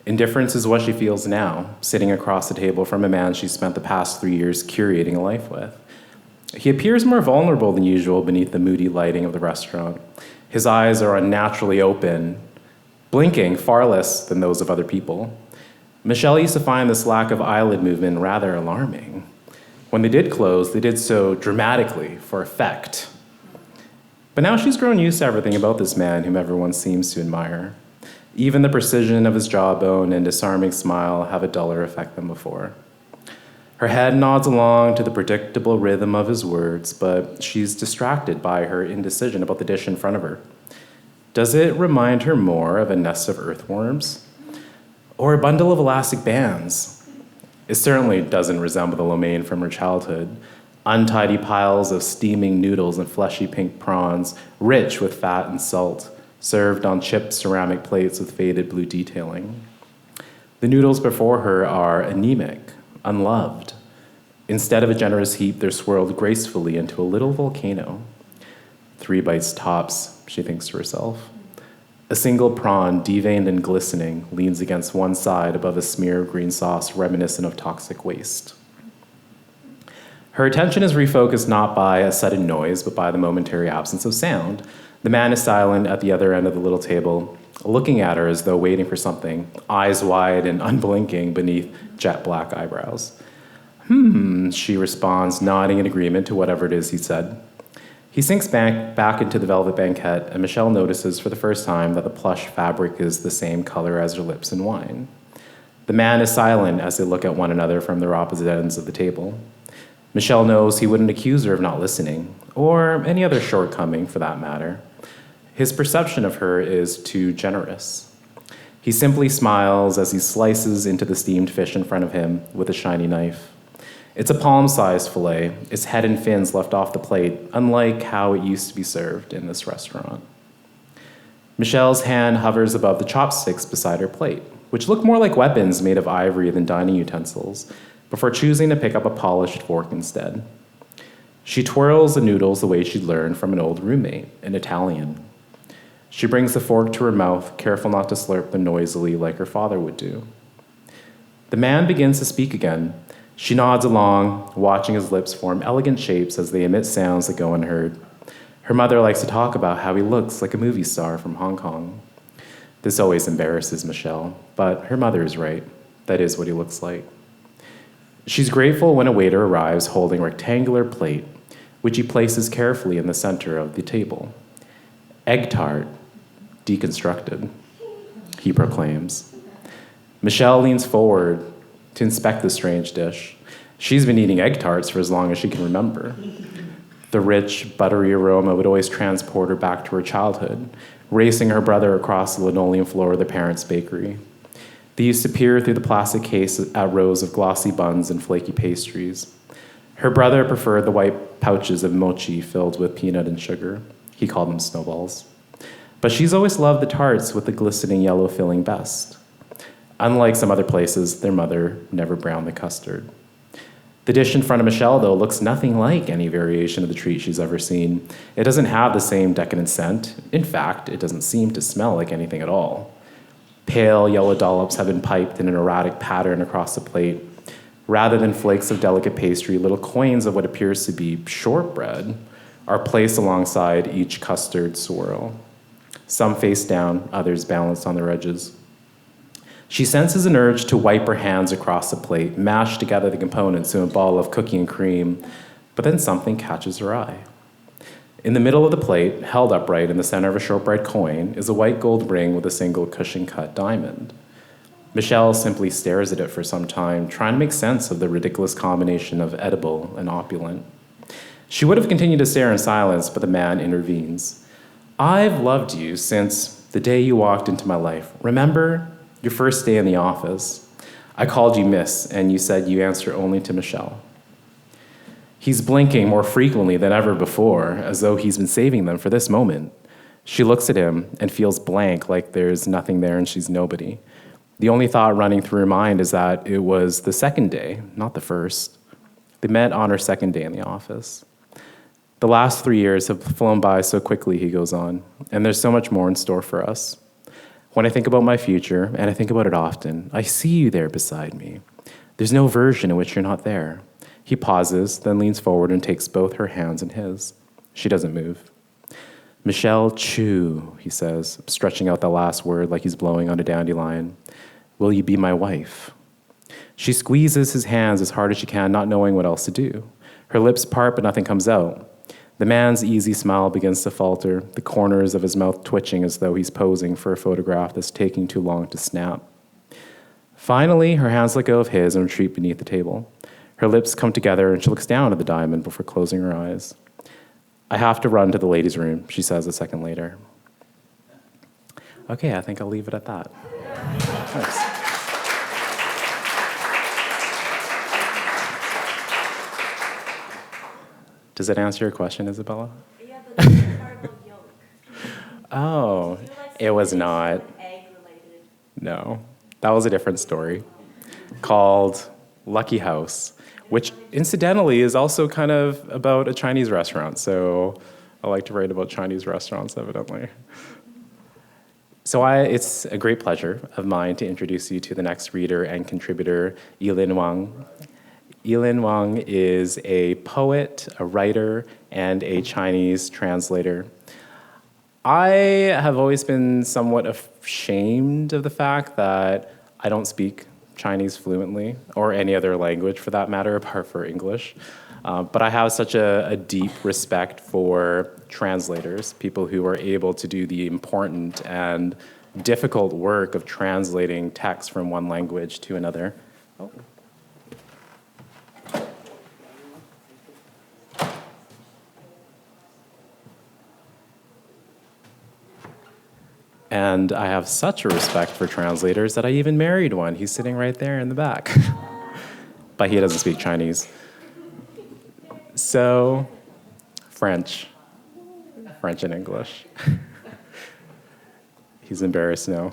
E: Indifference is what she feels now, sitting across the table from a man she spent the past 3 years curating a life with. He appears more vulnerable than usual beneath the moody lighting of the restaurant. His eyes are unnaturally open, blinking far less than those of other people. Michelle used to find this lack of eyelid movement rather alarming. When they did close, they did so dramatically for effect. But now she's grown used to everything about this man whom everyone seems to admire. Even the precision of his jawbone and disarming smile have a duller effect than before. Her head nods along to the predictable rhythm of his words, but she's distracted by her indecision about the dish in front of her. Does it remind her more of a nest of earthworms? Or a bundle of elastic bands? It certainly doesn't resemble the lo mein from her childhood. Untidy piles of steaming noodles and fleshy pink prawns, rich with fat and salt, served on chipped ceramic plates with faded blue detailing. The noodles before her are anemic, unloved. Instead of a generous heap, they're swirled gracefully into a little volcano. 3 bites tops, she thinks to herself. A single prawn, deveined and glistening, leans against one side above a smear of green sauce reminiscent of toxic waste. Her attention is refocused not by a sudden noise, but by the momentary absence of sound. The man is silent at the other end of the little table, looking at her as though waiting for something, eyes wide and unblinking beneath jet black eyebrows. She responds, nodding in agreement to whatever it is he said. He sinks back into the velvet banquette, and Michelle notices for the first time that the plush fabric is the same color as her lips and wine. The man is silent as they look at one another from their opposite ends of the table. Michelle knows he wouldn't accuse her of not listening, or any other shortcoming for that matter. His perception of her is too generous. He simply smiles as he slices into the steamed fish in front of him with a shiny knife. It's a palm-sized fillet, its head and fins left off the plate, unlike how it used to be served in this restaurant. Michelle's hand hovers above the chopsticks beside her plate, which look more like weapons made of ivory than dining utensils, before choosing to pick up a polished fork instead. She twirls the noodles the way she'd learned from an old roommate, an Italian. She brings the fork to her mouth, careful not to slurp them noisily like her father would do. The man begins to speak again. She nods along, watching his lips form elegant shapes as they emit sounds that go unheard. Her mother likes to talk about how he looks like a movie star from Hong Kong. This always embarrasses Michelle, but her mother is right. That is what he looks like. She's grateful when a waiter arrives holding a rectangular plate, which he places carefully in the center of the table. Egg tart, deconstructed, he proclaims. Michelle leans forward to inspect the strange dish. She's been eating egg tarts for as long as she can remember. The rich, buttery aroma would always transport her back to her childhood, racing her brother across the linoleum floor of their parents' bakery. They used to peer through the plastic case at rows of glossy buns and flaky pastries. Her brother preferred the white pouches of mochi filled with peanut and sugar. He called them snowballs. But she's always loved the tarts with the glistening yellow filling best. Unlike some other places, their mother never browned the custard. The dish in front of Michelle, though, looks nothing like any variation of the treat she's ever seen. It doesn't have the same decadent scent. In fact, it doesn't seem to smell like anything at all. Pale yellow dollops have been piped in an erratic pattern across the plate. Rather than flakes of delicate pastry, little coins of what appears to be shortbread are placed alongside each custard swirl. Some face down, others balanced on their edges. She senses an urge to wipe her hands across the plate, mash together the components in a ball of cookie and cream, but then something catches her eye. In the middle of the plate, held upright in the center of a shortbread coin, is a white gold ring with a single cushion-cut diamond. Michelle simply stares at it for some time, trying to make sense of the ridiculous combination of edible and opulent. She would have continued to stare in silence, but the man intervenes. "I've loved you since the day you walked into my life. Remember your first day in the office? I called you Miss, and you said you answer only to Michelle." He's blinking more frequently than ever before, as though he's been saving them for this moment. She looks at him and feels blank, like there's nothing there and she's nobody. The only thought running through her mind is that it was the second day, not the first. They met on her second day in the office. "The last 3 years have flown by so quickly," he goes on, "and there's so much more in store for us. When I think about my future, and I think about it often, I see you there beside me. There's no version in which you're not there." He pauses, then leans forward and takes both her hands in his. She doesn't move. "Michelle Cheuk," he says, stretching out the last word like he's blowing on a dandelion. "Will you be my wife?" She squeezes his hands as hard as she can, not knowing what else to do. Her lips part, but nothing comes out. The man's easy smile begins to falter, the corners of his mouth twitching as though he's posing for a photograph that's taking too long to snap. Finally, her hands let go of his and retreat beneath the table. Her lips come together and she looks down at the diamond before closing her eyes. "I have to run to the ladies' room," she says a second later. Okay, I think I'll leave it at that. Thanks. Does that answer your question, Isabella?
D: Yeah, but the part about yolk.
E: Oh, it was not.
D: Egg-related.
E: No, that was a different story called Lucky House, which incidentally is also kind of about a Chinese restaurant. So I like to write about Chinese restaurants, evidently. It's a great pleasure of mine to introduce you to the next reader and contributor, Yilin Wang. Yilin Wang is a poet, a writer, and a Chinese translator. I have always been somewhat ashamed of the fact that I don't speak Chinese fluently, or any other language for that matter, apart from English. But I have such a deep respect for translators, people who are able to do the important and difficult work of translating text from one language to another. Oh. And I have such a respect for translators that I even married one. He's sitting right there in the back. But he doesn't speak Chinese. So, French and English. He's embarrassed now.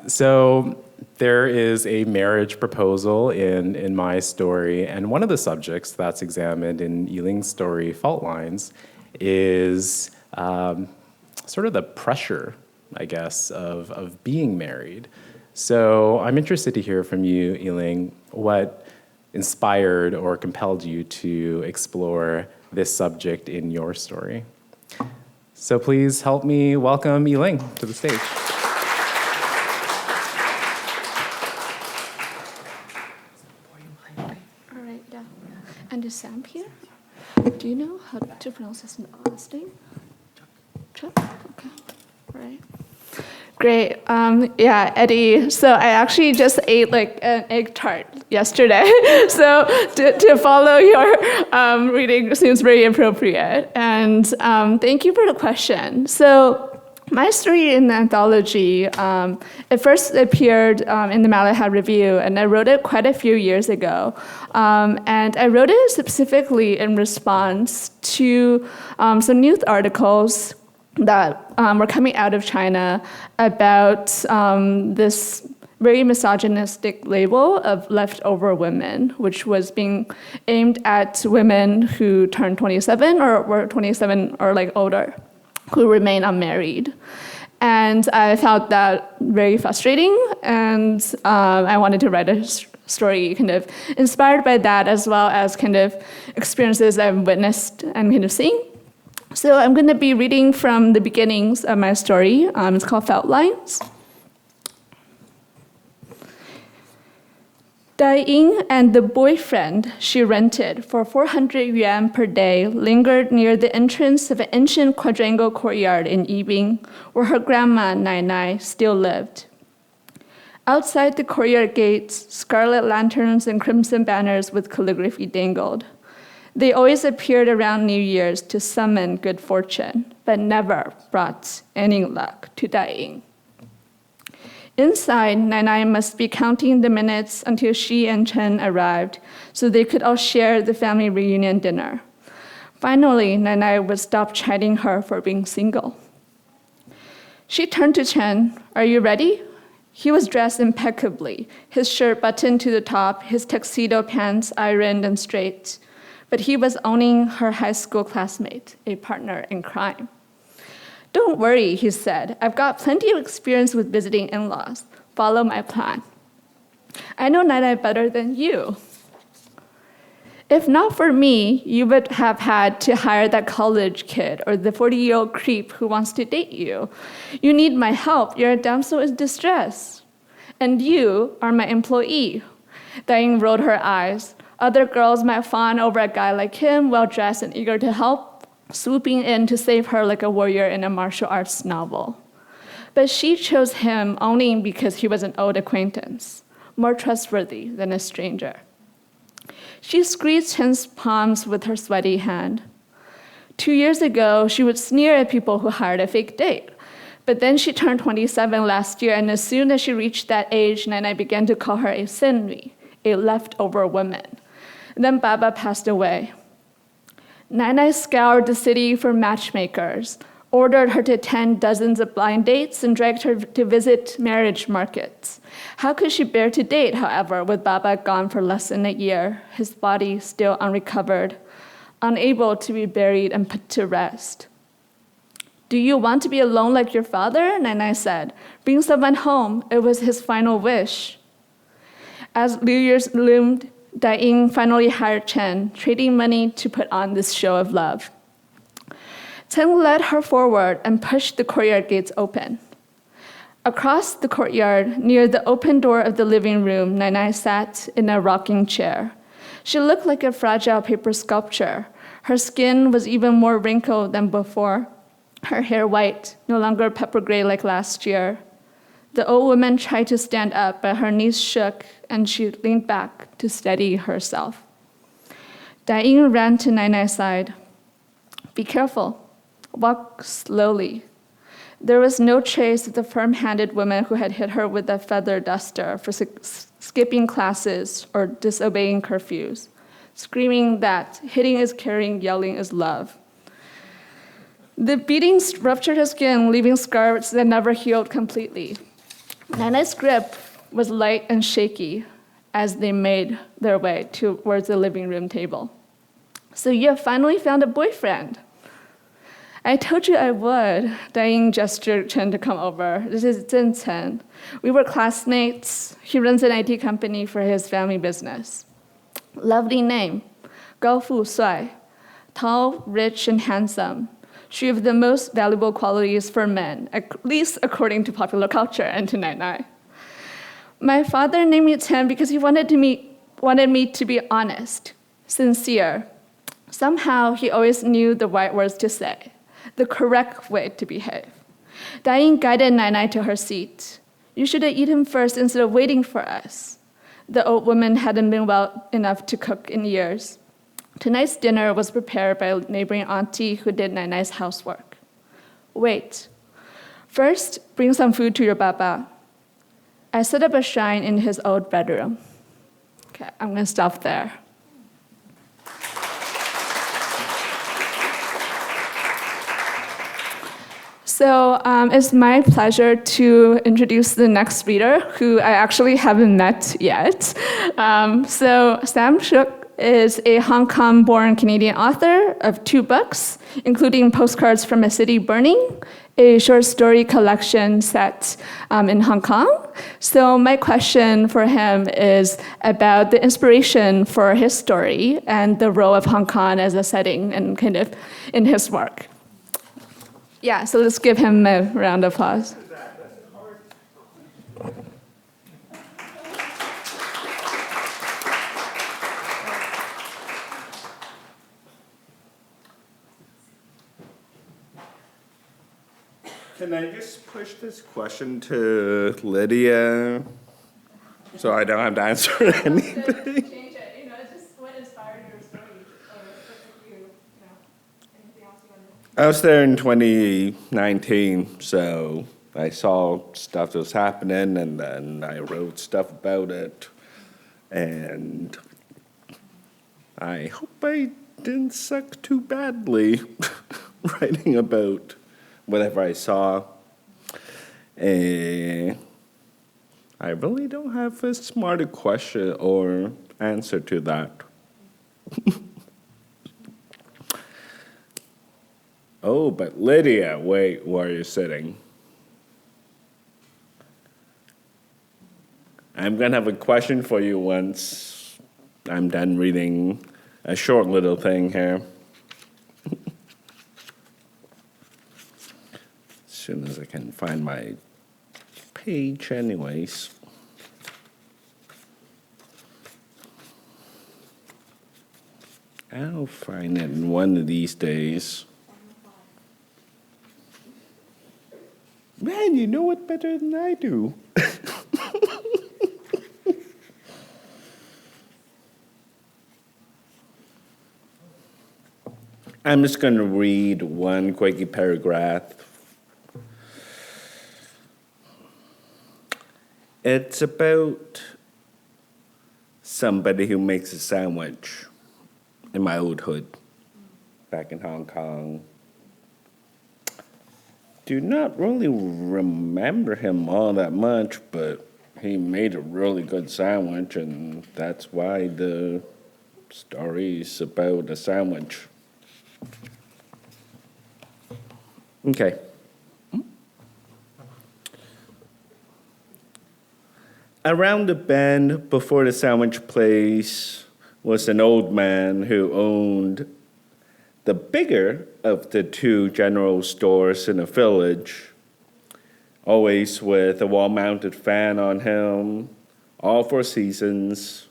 E: So, there is a marriage proposal in my story, and one of the subjects that's examined in Yiling's story, Fault Lines, is sort of the pressure, I guess, of being married. So I'm interested to hear from you, Yiling, what inspired or compelled you to explore this subject in your story. So please help me welcome Yiling to the stage.
F: All right, yeah. And is Sam here? Do you know how to pronounce his last name? Cheuk? Okay. All right. Great. Yeah, Eddy. So I actually just ate like an egg tart yesterday. So to follow your reading seems very appropriate. And thank you for the question. So my story in the anthology, it first appeared in the Malahat Review, and I wrote it quite a few years ago. And I wrote it specifically in response to some news articles that were coming out of China about this very misogynistic label of leftover women, which was being aimed at women who turned 27 or were 27 or like older, who remain unmarried. And I found that very frustrating, and I wanted to write a story kind of inspired by that, as well as kind of experiences I've witnessed and kind of seen. So I'm going to be reading from the beginnings of my story. It's called Fault Lines. Dai-Ying and the boyfriend she rented for 400 yuan per day lingered near the entrance of an ancient quadrangle courtyard in Yibing, where her grandma, Nai Nai, still lived. Outside the courtyard gates, scarlet lanterns and crimson banners with calligraphy dangled. They always appeared around New Year's to summon good fortune, but never brought any luck to Dai-Ying. Inside, Nai Nai must be counting the minutes until she and Chen arrived, so they could all share the family reunion dinner. Finally, Nai Nai would stop chiding her for being single. She turned to Chen. "Are you ready?" He was dressed impeccably, his shirt buttoned to the top, his tuxedo pants ironed and straight. But he was owning her high school classmate, a partner in crime. "Don't worry," he said. "I've got plenty of experience with visiting in-laws. Follow my plan. I know Nai Nai better than you. If not for me, you would have had to hire that college kid or the 40-year-old creep who wants to date you. You need my help. You're a damsel in distress. And you are my employee." Dai-Ying rolled her eyes. Other girls might fawn over a guy like him, well-dressed and eager to help, swooping in to save her like a warrior in a martial arts novel. But she chose him only because he was an old acquaintance, more trustworthy than a stranger. She squeezed Chen's palms with her sweaty hand. 2 years ago, she would sneer at people who hired a fake date. But then she turned 27 last year, and as soon as she reached that age, Nai Nai began to call her a senri, a leftover woman. Then Baba passed away. Nai Nai scoured the city for matchmakers, ordered her to attend dozens of blind dates, and dragged her to visit marriage markets. How could she bear to date, however, with Baba gone for less than a year, his body still unrecovered, unable to be buried and put to rest? Do you want to be alone like your father? Nai said. Bring someone home. It was his final wish. As New Year's loomed, Dai-ing finally hired Chen, trading money to put on this show of love. Chen led her forward and pushed the courtyard gates open. Across the courtyard, near the open door of the living room, Nai sat in a rocking chair. She looked like a fragile paper sculpture. Her skin was even more wrinkled than before, her hair white, no longer pepper gray like last year. The old woman tried to stand up, but her knees shook, and she leaned back to steady herself. Dai-ing ran to Nai's side. Be careful. Walk slowly. There was no trace of the firm-handed woman who had hit her with a feather duster for skipping classes or disobeying curfews, screaming that hitting is caring, yelling is love. The beatings ruptured her skin, leaving scars that never healed completely. Nana's grip was light and shaky as they made their way towards the living room table. So you have finally found a boyfriend. I told you I would. Dai-ing gestured Chen to come over. This is Zhen Chen. We were classmates. He runs an IT company for his family business. Lovely name. Gao Fu Sui. Tall, rich, and handsome. She of the most valuable qualities for men, at least according to popular culture and to Nai. My father named me Chen because he wanted me to be honest, sincere. Somehow, he always knew the right words to say, the correct way to behave. Dai-ing guided Nai to her seat. You should have eaten first instead of waiting for us. The old woman hadn't been well enough to cook in years. Tonight's dinner was prepared by a neighboring auntie who did Nai's housework. Wait. First, bring some food to your papa. I set up a shrine in his old bedroom. Okay, I'm gonna stop there. So it's my pleasure to introduce the next reader, who I actually haven't met yet. So Sam Cheuk is a Hong Kong-born Canadian author of 2 books, including Postcards from a City Burning, a short story collection set in Hong Kong. So my question for him is about the inspiration for his story and the role of Hong Kong as a setting and kind of in his work. Yeah, so let's give him a round of applause.
G: Can I just push this question to Lydia so I don't have to answer anything?
F: Change it, it's just what inspired your story, or anything else you want to.
G: I was there in 2019, so I saw stuff that was happening, and then I wrote stuff about it. And I hope I didn't suck too badly writing about whatever I saw. I really don't have a smarter question or answer to that. Oh, but Lydia, wait, where are you sitting? I'm gonna have a question for you once I'm done reading a short little thing here. As soon as I can find my page anyways. I'll find it one of these days. Man, you know it better than I do. I'm just going to read one quickie paragraph. It's about somebody who makes a sandwich in my old hood back in Hong Kong. Do not really remember him all that much, but he made a really good sandwich, and that's why the story's about a sandwich. Okay. Around the bend before the sandwich place was an old man who owned the bigger of the two general stores in the village, always with a wall-mounted fan on him, all 4 seasons,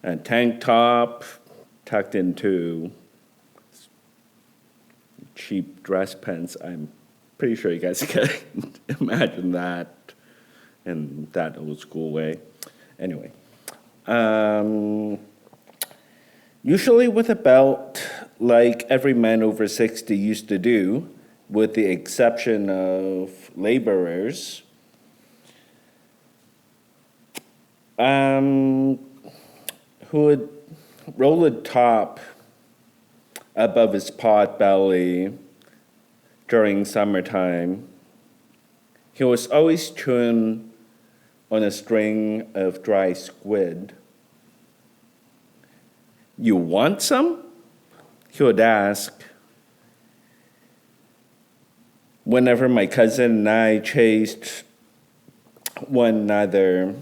G: a tank top tucked into cheap dress pants. I'm pretty sure you guys can imagine that in that old school way. Anyway, usually with a belt, like every man over 60 used to do, with the exception of laborers. Who would roll the top above his pot belly during summertime. He was always chewing on a string of dry squid. "You want some?" he would ask. Whenever my cousin and I chased one another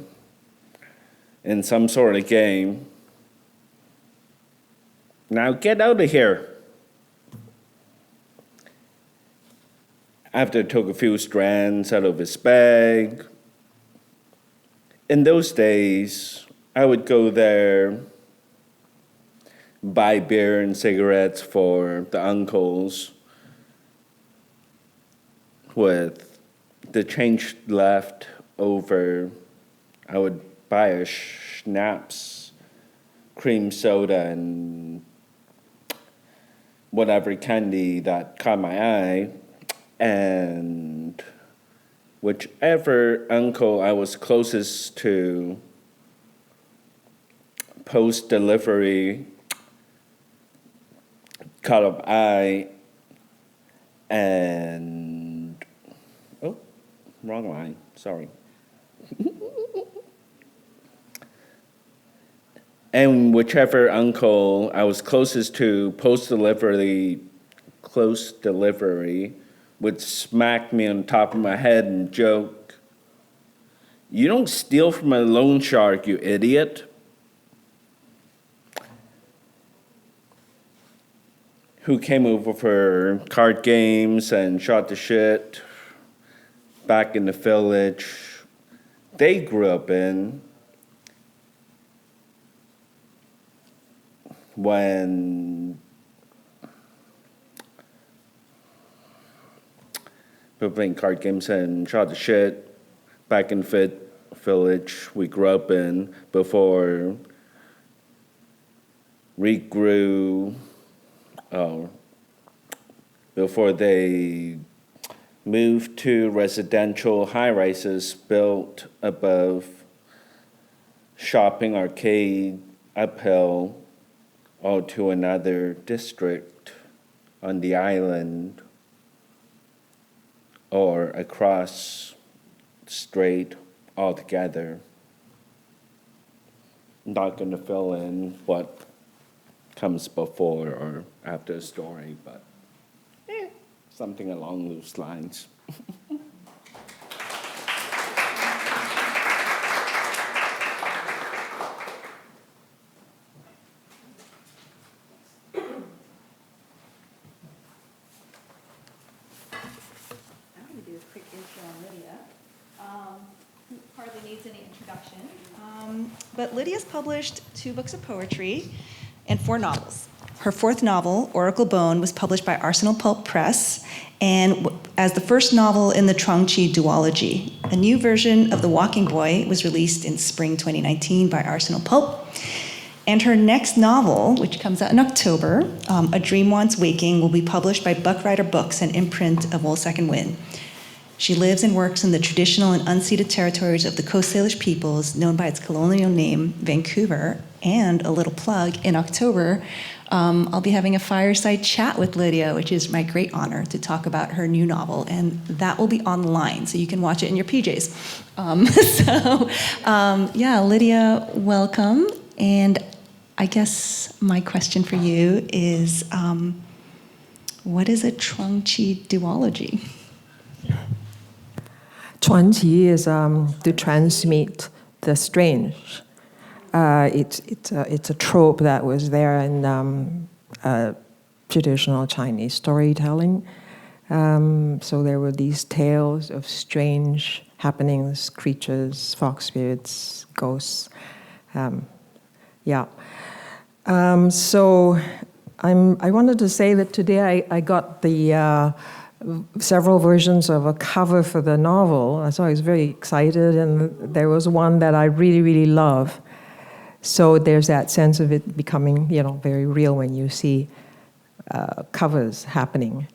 G: in some sort of game. "Now get out of here." After I took a few strands out of his bag. In those days, I would go there, buy beer and cigarettes for the uncles. With the change left over, I would buy a schnapps, cream soda, and whatever candy that caught my eye. And whichever uncle I was closest to post-delivery caught up eye and, oh, wrong line, sorry. And whichever uncle I was closest to post-delivery, close delivery, would smack me on top of my head and joke, "You don't steal from a loan shark, you idiot." Who came over for card games and shot the shit back in the village they grew up in. When we were playing card games and shot the shit back in the village we grew up in before we grew, before they moved to residential high-rises built above shopping arcade uphill or to another district on the island or across the strait altogether. I'm not going to fill in what comes before or after the story, but something along those lines.
A: Hardly needs any introduction. But Lydia's published 2 books of poetry and 4 novels. Her 4th novel, Oracle Bone, was published by Arsenal Pulp Press and as the first novel in the Chuangchi duology. A new version of The Walking Boy was released in spring 2019 by Arsenal Pulp. And her next novel, which comes out in October, A Dream Wants Waking, will be published by Buckrider Books, an imprint of Woolsack and Wynne. She lives and works in the traditional and unceded territories of the Coast Salish peoples, known by its colonial name, Vancouver. And a little plug, in October, I'll be having a fireside chat with Lydia, which is my great honor to talk about her new novel. And that will be online, so you can watch it in your PJs. Lydia, welcome. And I guess my question for you is, What is a Chuangqi duology?
H: Chuangqi is to transmit the strange. It's a trope that was there in traditional Chinese storytelling. So there were these tales of strange happenings, creatures, fox spirits, ghosts. So I wanted to say that today I got the several versions of a cover for the novel. So I was very excited, and there was one that I really, really love. So there's that sense of it becoming, very real when you see covers happening.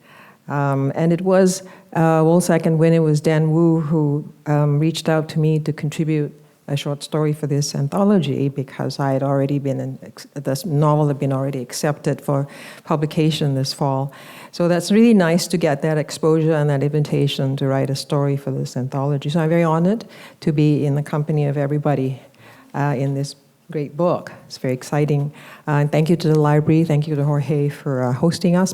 H: And it was Woolsack, and when it was Dan Wu who reached out to me to contribute a short story for this anthology, because I had already this novel had been already accepted for publication this fall. So that's really nice to get that exposure and that invitation to write a story for this anthology. So I'm very honored to be in the company of everybody in this great book. It's very exciting. And thank you to the library, thank you to Jorge for hosting us.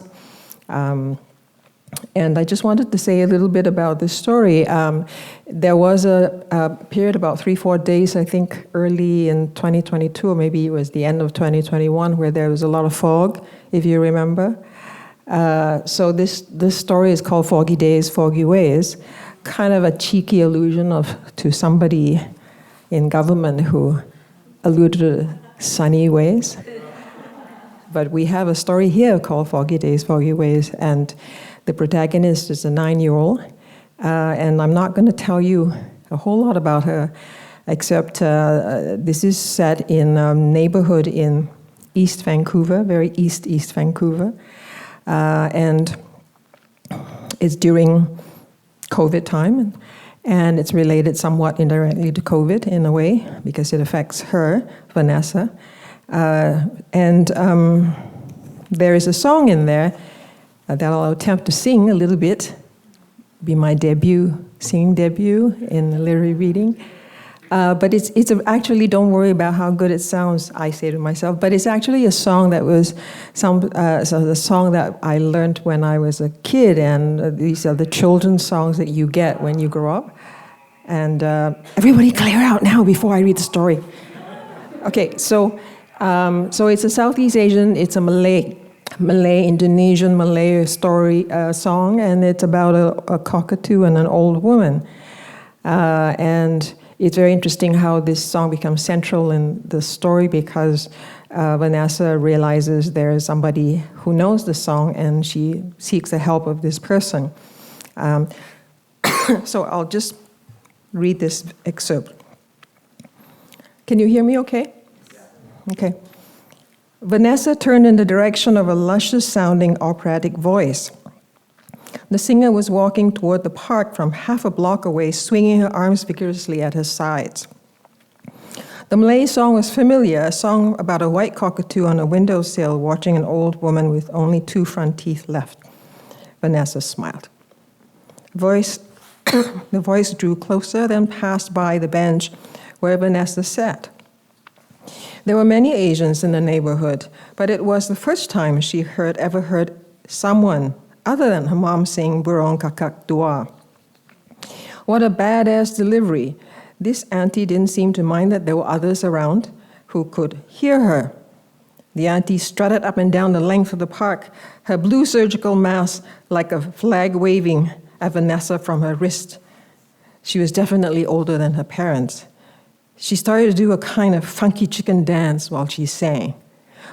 H: And I just wanted to say a little bit about this story. There was a period, about 3-4 days, I think, early in 2022, or maybe it was the end of 2021, where there was a lot of fog, if you remember. So this story is called Foggy Days, Foggy Ways, kind of a cheeky allusion to somebody in government who alluded to sunny ways. But we have a story here called Foggy Days, Foggy Ways, and the protagonist is a 9-year-old, and I'm not going to tell you a whole lot about her, except this is set in a neighborhood in East Vancouver, very East Vancouver, and it's during COVID time, and it's related somewhat indirectly to COVID in a way, because it affects her, Vanessa, and there is a song in there that I'll attempt to sing a little bit, be my singing debut in the literary reading. But it's actually, don't worry about how good it sounds, I say to myself, but it's actually a song that was the song that I learned when I was a kid, and these are the children's songs that you get when you grow up. And everybody clear out now before I read the story. Okay, so it's a Southeast Asian, it's a Malay, Indonesian Malay story song, and it's about a cockatoo and an old woman. And it's very interesting how this song becomes central in the story, because Vanessa realizes there is somebody who knows the song, and she seeks the help of this person. So I'll just read this excerpt. Can you hear me okay? Okay. Vanessa turned in the direction of a luscious-sounding operatic voice. The singer was walking toward the park from half a block away, swinging her arms vigorously at her sides. The Malay song was familiar, a song about a white cockatoo on a windowsill watching an old woman with only 2 front teeth left. Vanessa smiled. The voice drew closer, then passed by the bench where Vanessa sat. There were many Asians in the neighborhood, but it was the first time she ever heard someone other than her mom sing Burong Kakak Dua. What a badass delivery. This auntie didn't seem to mind that there were others around who could hear her. The auntie strutted up and down the length of the park, her blue surgical mask like a flag waving at Vanessa from her wrist. She was definitely older than her parents. She started to do a kind of funky chicken dance while she sang.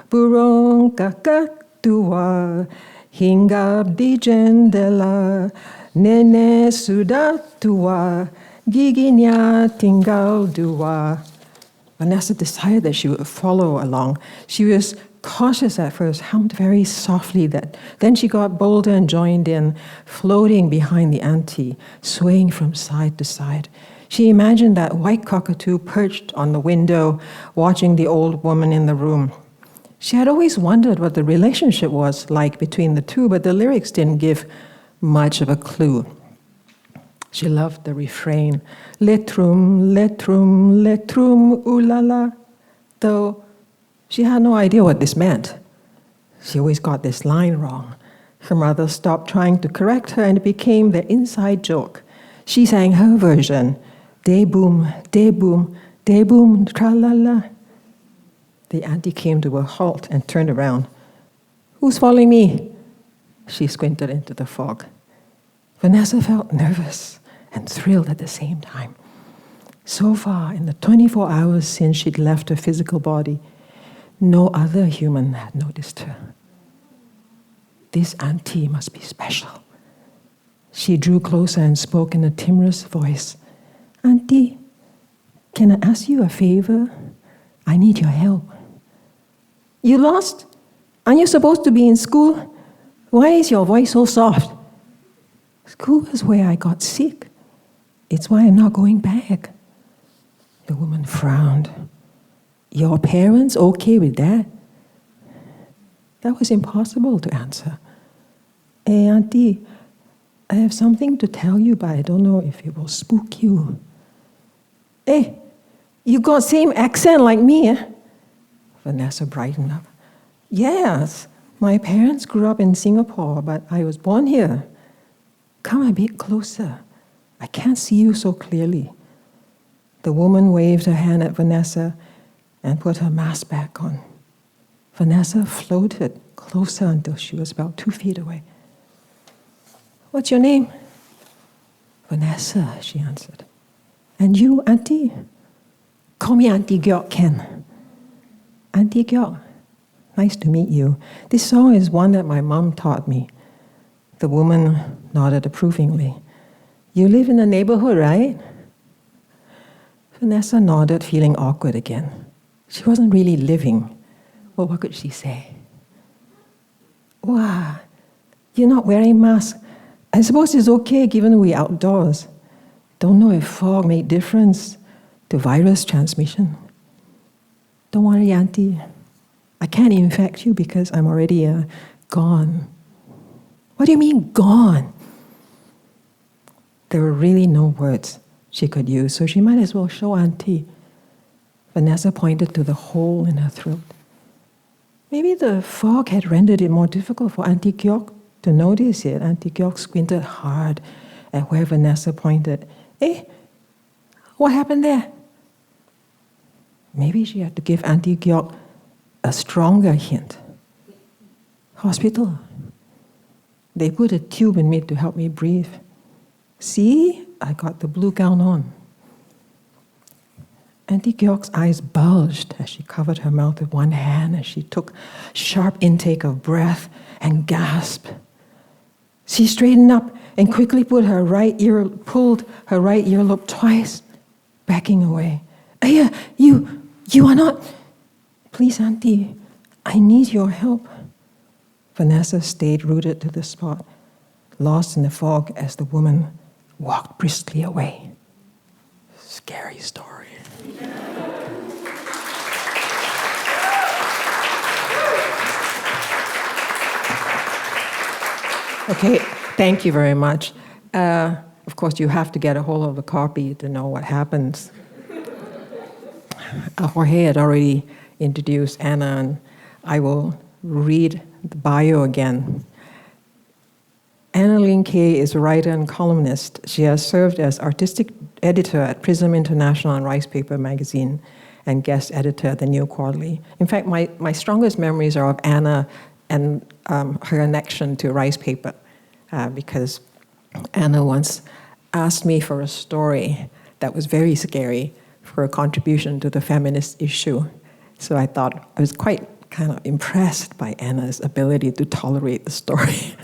H: Burong kakak tua, hinggap di jendela, nenek sudah tua, giginya tinggal 2. Vanessa decided that she would follow along. She was cautious at first, hummed very softly. Then she got bolder and joined in, floating behind the auntie, swaying from side to side. She imagined that white cockatoo perched on the window, watching the old woman in the room. She had always wondered what the relationship was like between the two, but the lyrics didn't give much of a clue. She loved the refrain, letrum, letrum, letrum, ooh la la, though she had no idea what this meant. She always got this line wrong. Her mother stopped trying to correct her and it became their inside joke. She sang her version, day boom, tra-la-la. The auntie came to a halt and turned around. Who's following me? She squinted into the fog. Vanessa felt nervous and thrilled at the same time. So far, in the 24 hours since she'd left her physical body, no other human had noticed her. This auntie must be special. She drew closer and spoke in a timorous voice. Auntie, can I ask you a favor? I need your help. You lost? Aren't you supposed to be in school? Why is your voice so soft? School is where I got sick. It's why I'm not going back. The woman frowned. Your parents okay with that? That was impossible to answer. Hey, Auntie, I have something to tell you, but I don't know if it will spook you. Hey, you got same accent like me, eh? Vanessa brightened up. Yes, my parents grew up in Singapore, but I was born here. Come a bit closer. I can't see you so clearly. The woman waved her hand at Vanessa and put her mask back on. Vanessa floated closer until she was about 2 feet away. What's your name? Vanessa, she answered. And you, Auntie? Call me Auntie Gyok Ken. Auntie Gyok, nice to meet you. This song is one that my mom taught me. The woman nodded approvingly. You live in the neighborhood, right? Vanessa nodded, feeling awkward again. She wasn't really living. Well, what could she say? Wow, you're not wearing masks. I suppose it's okay given we're outdoors. Don't know if fog made difference to virus transmission. Don't worry, Auntie. I can't infect you because I'm already gone. What do you mean, gone? There were really no words she could use, so she might as well show Auntie. Vanessa pointed to the hole in her throat. Maybe the fog had rendered it more difficult for Auntie Gyok to notice it. Auntie Gyok squinted hard at where Vanessa pointed. Eh, what happened there? Maybe she had to give Auntie Gyok a stronger hint. Hospital. They put a tube in me to help me breathe. See, I got the blue gown on. Auntie Gyok's eyes bulged as she covered her mouth with one hand as she took sharp intake of breath and gasped. She straightened up and quickly pulled her right earlobe twice, backing away. You are not... Please, Auntie, I need your help. Vanessa stayed rooted to the spot, lost in the fog as the woman walked briskly away. Scary story. Okay, thank you very much. Of course, you have to get a hold of a copy to know what happens. Jorge had already introduced Anna, and I will read the bio again. Anna Ling Kaye is a writer and columnist. She has served as artistic editor at Prism International and Rice Paper magazine and guest editor at the New Quarterly. In fact, my strongest memories are of Anna and her connection to Rice Paper, because Anna once asked me for a story that was very scary for a contribution to the feminist issue. So I thought I was quite kind of impressed by Anna's ability to tolerate the story.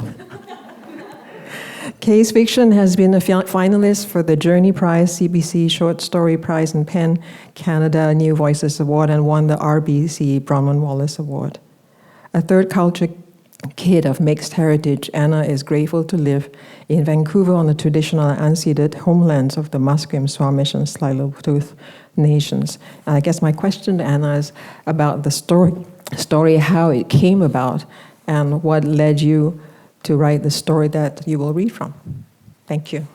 H: Kaye's fiction has been a finalist for the Journey Prize, CBC Short Story Prize in Penn Canada New Voices Award, and won the RBC Bronwyn Wallace Award. A third culture kid of mixed heritage, Anna is grateful to live in Vancouver on the traditional and unceded homelands of the Musqueam, Squamish, and Tsleil-Waututh nations. And I guess my question to Anna is about the story, how it came about, and what led you to write the story that you will read from. Thank you.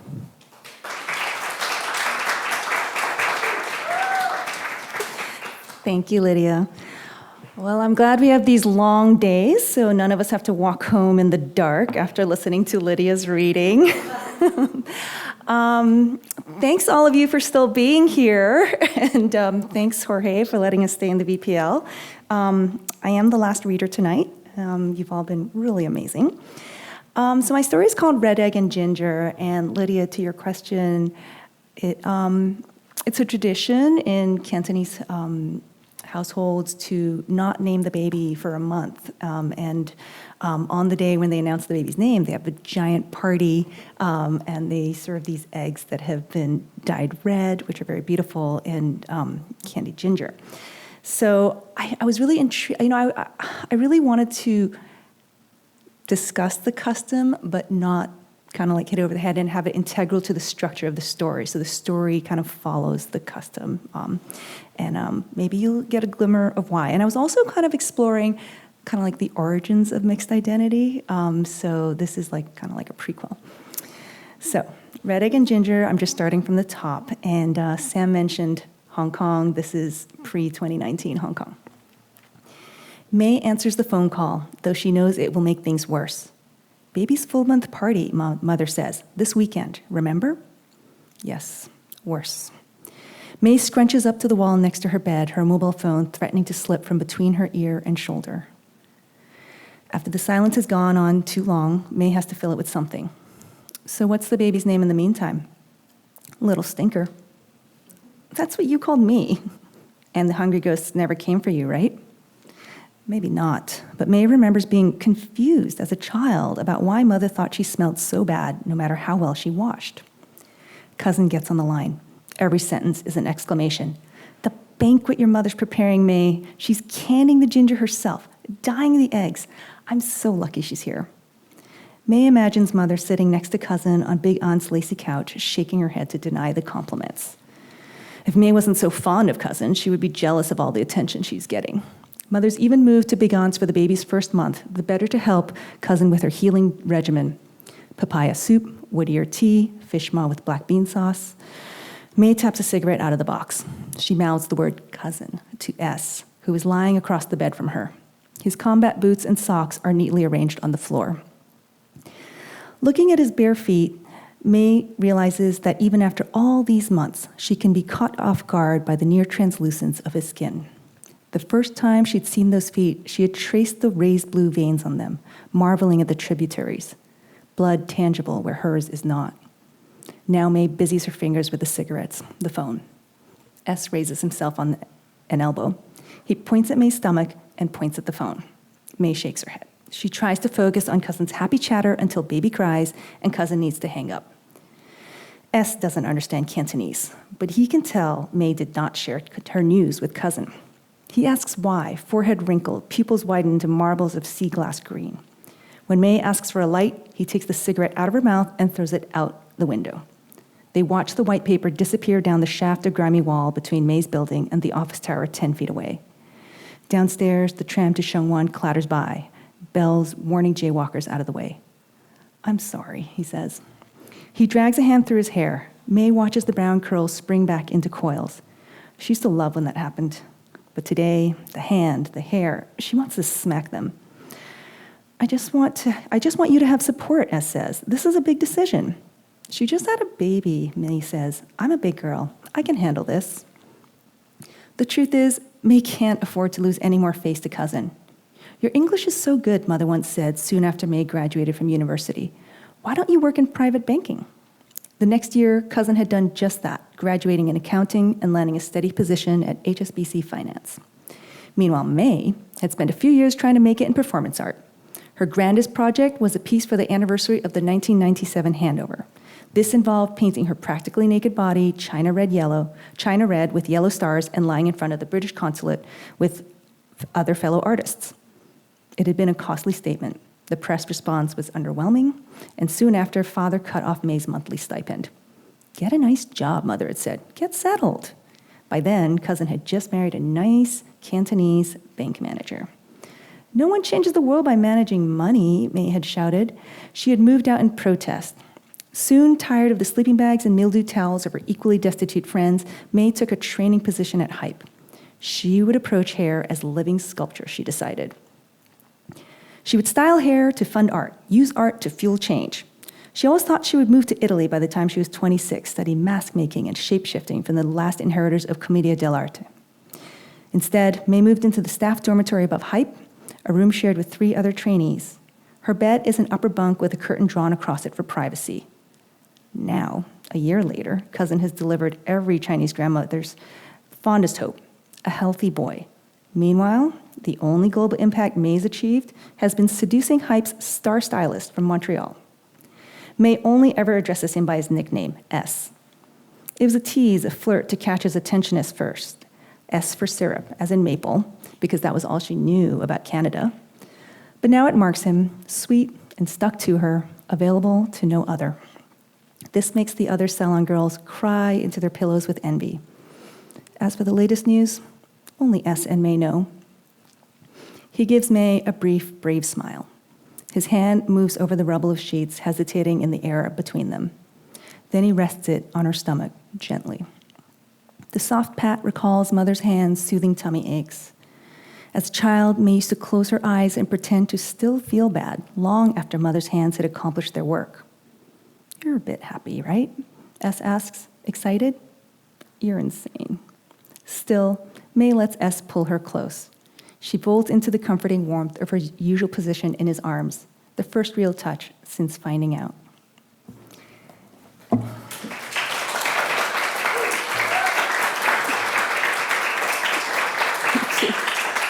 A: Thank you, Lydia. Well, I'm glad we have these long days, so none of us have to walk home in the dark after listening to Lydia's reading. Thanks all of you for still being here, and thanks Jorge for letting us stay in the VPL. I am the last reader tonight. You've all been really amazing. So my story is called Red Egg and Ginger, and Lydia, to your question, it's a tradition in Cantonese households to not name the baby for a month. On the day when they announce the baby's name, they have a giant party, and they serve these eggs that have been dyed red, which are very beautiful, and candied ginger. So I was really intrigued. I really wanted to discuss the custom, but not kind of like hit over the head, and have it integral to the structure of the story. So the story kind of follows the custom. And maybe you'll get a glimmer of why. And I was also kind of exploring kind of like the origins of mixed identity. So this is like kind of like a prequel. So Red Egg and Ginger, I'm just starting from the top. And Sam mentioned Hong Kong. This is pre-2019 Hong Kong. May answers the phone call, though she knows it will make things worse. Baby's full month party, mother says. This weekend, remember? Yes, worse. May scrunches up to the wall next to her bed, her mobile phone threatening to slip from between her ear and shoulder. After the silence has gone on too long, May has to fill it with something. So what's the baby's name in the meantime? Little Stinker. That's what you called me. And the hungry ghosts never came for you, right? Maybe not, but May remembers being confused as a child about why mother thought she smelled so bad no matter how well she washed. Cousin gets on the line. Every sentence is an exclamation. The banquet your mother's preparing, May. She's canning the ginger herself, dyeing the eggs. I'm so lucky she's here. May imagines mother sitting next to cousin on Big Aunt's lacy couch, shaking her head to deny the compliments. If May wasn't so fond of cousin, she would be jealous of all the attention she's getting. Mother's even moved to Big Aunt's for the baby's first month, the better to help cousin with her healing regimen. Papaya soup, wood ear tea, fish maw with black bean sauce. May taps a cigarette out of the box. She mouths the word cousin to S, who is lying across the bed from her. His combat boots and socks are neatly arranged on the floor. Looking at his bare feet, May realizes that even after all these months, she can be caught off guard by the near translucence of his skin. The first time she'd seen those feet, she had traced the raised blue veins on them, marveling at the tributaries. Blood tangible where hers is not. Now May busies her fingers with the cigarettes, the phone. S raises himself on an elbow. He points at May's stomach and points at the phone. May shakes her head. She tries to focus on cousin's happy chatter until baby cries and cousin needs to hang up. S doesn't understand Cantonese, but he can tell May did not share her news with cousin. He asks why, forehead wrinkled, pupils widened to marbles of sea glass green. When May asks for a light, he takes the cigarette out of her mouth and throws it out the window. They watch the white paper disappear down the shaft of grimy wall between May's building and the office tower 10 feet away. Downstairs, the tram to Shengwan clatters by, bells warning jaywalkers out of the way. I'm sorry, he says. He drags a hand through his hair. May watches the brown curls spring back into coils. She used to love when that happened. But today, the hand, the hair, she wants to smack them. I just want you to have support, S says. This is a big decision. She just had a baby, May says. I'm a big girl. I can handle this. The truth is, May can't afford to lose any more face to cousin. Your English is so good, mother once said soon after May graduated from university. Why don't you work in private banking? The next year, cousin had done just that, graduating in accounting and landing a steady position at HSBC Finance. Meanwhile, May had spent a few years trying to make it in performance art. Her grandest project was a piece for the anniversary of the 1997 handover. This involved painting her practically naked body China red with yellow stars and lying in front of the British consulate with other fellow artists. It had been a costly statement. The press response was underwhelming, and soon after, father cut off May's monthly stipend. Get a nice job, mother had said. Get settled. By then, cousin had just married a nice Cantonese bank manager. No one changes the world by managing money, May had shouted. She had moved out in protest. Soon tired of the sleeping bags and mildewed towels of her equally destitute friends, May took a training position at Hype. She would approach hair as living sculpture, she decided. She would style hair to fund art, use art to fuel change. She always thought she would move to Italy by the time she was 26, study mask making and shape-shifting from the last inheritors of Commedia dell'arte. Instead, May moved into the staff dormitory above Hype, a room shared with 3 other trainees. Her bed is an upper bunk with a curtain drawn across it for privacy. Now, a year later, Cousin has delivered every Chinese grandmother's fondest hope, a healthy boy. Meanwhile, the only global impact May's achieved has been seducing Hype's star stylist from Montreal. May only ever addresses him by his nickname, S. It was a tease, a flirt to catch his attention as first. S for syrup, as in maple, because that was all she knew about Canada. But now it marks him, sweet and stuck to her, available to no other. This makes the other salon girls cry into their pillows with envy. As for the latest news, only S and May know. He gives May a brief, brave smile. His hand moves over the rubble of sheets, hesitating in the air between them. Then he rests it on her stomach, gently. The soft pat recalls Mother's hands soothing tummy aches. As a child, May used to close her eyes and pretend to still feel bad long after Mother's hands had accomplished their work. You're a bit happy, right? S asks, excited. You're insane. Still, May lets S pull her close. She folds into the comforting warmth of her usual position in his arms, the first real touch since finding out.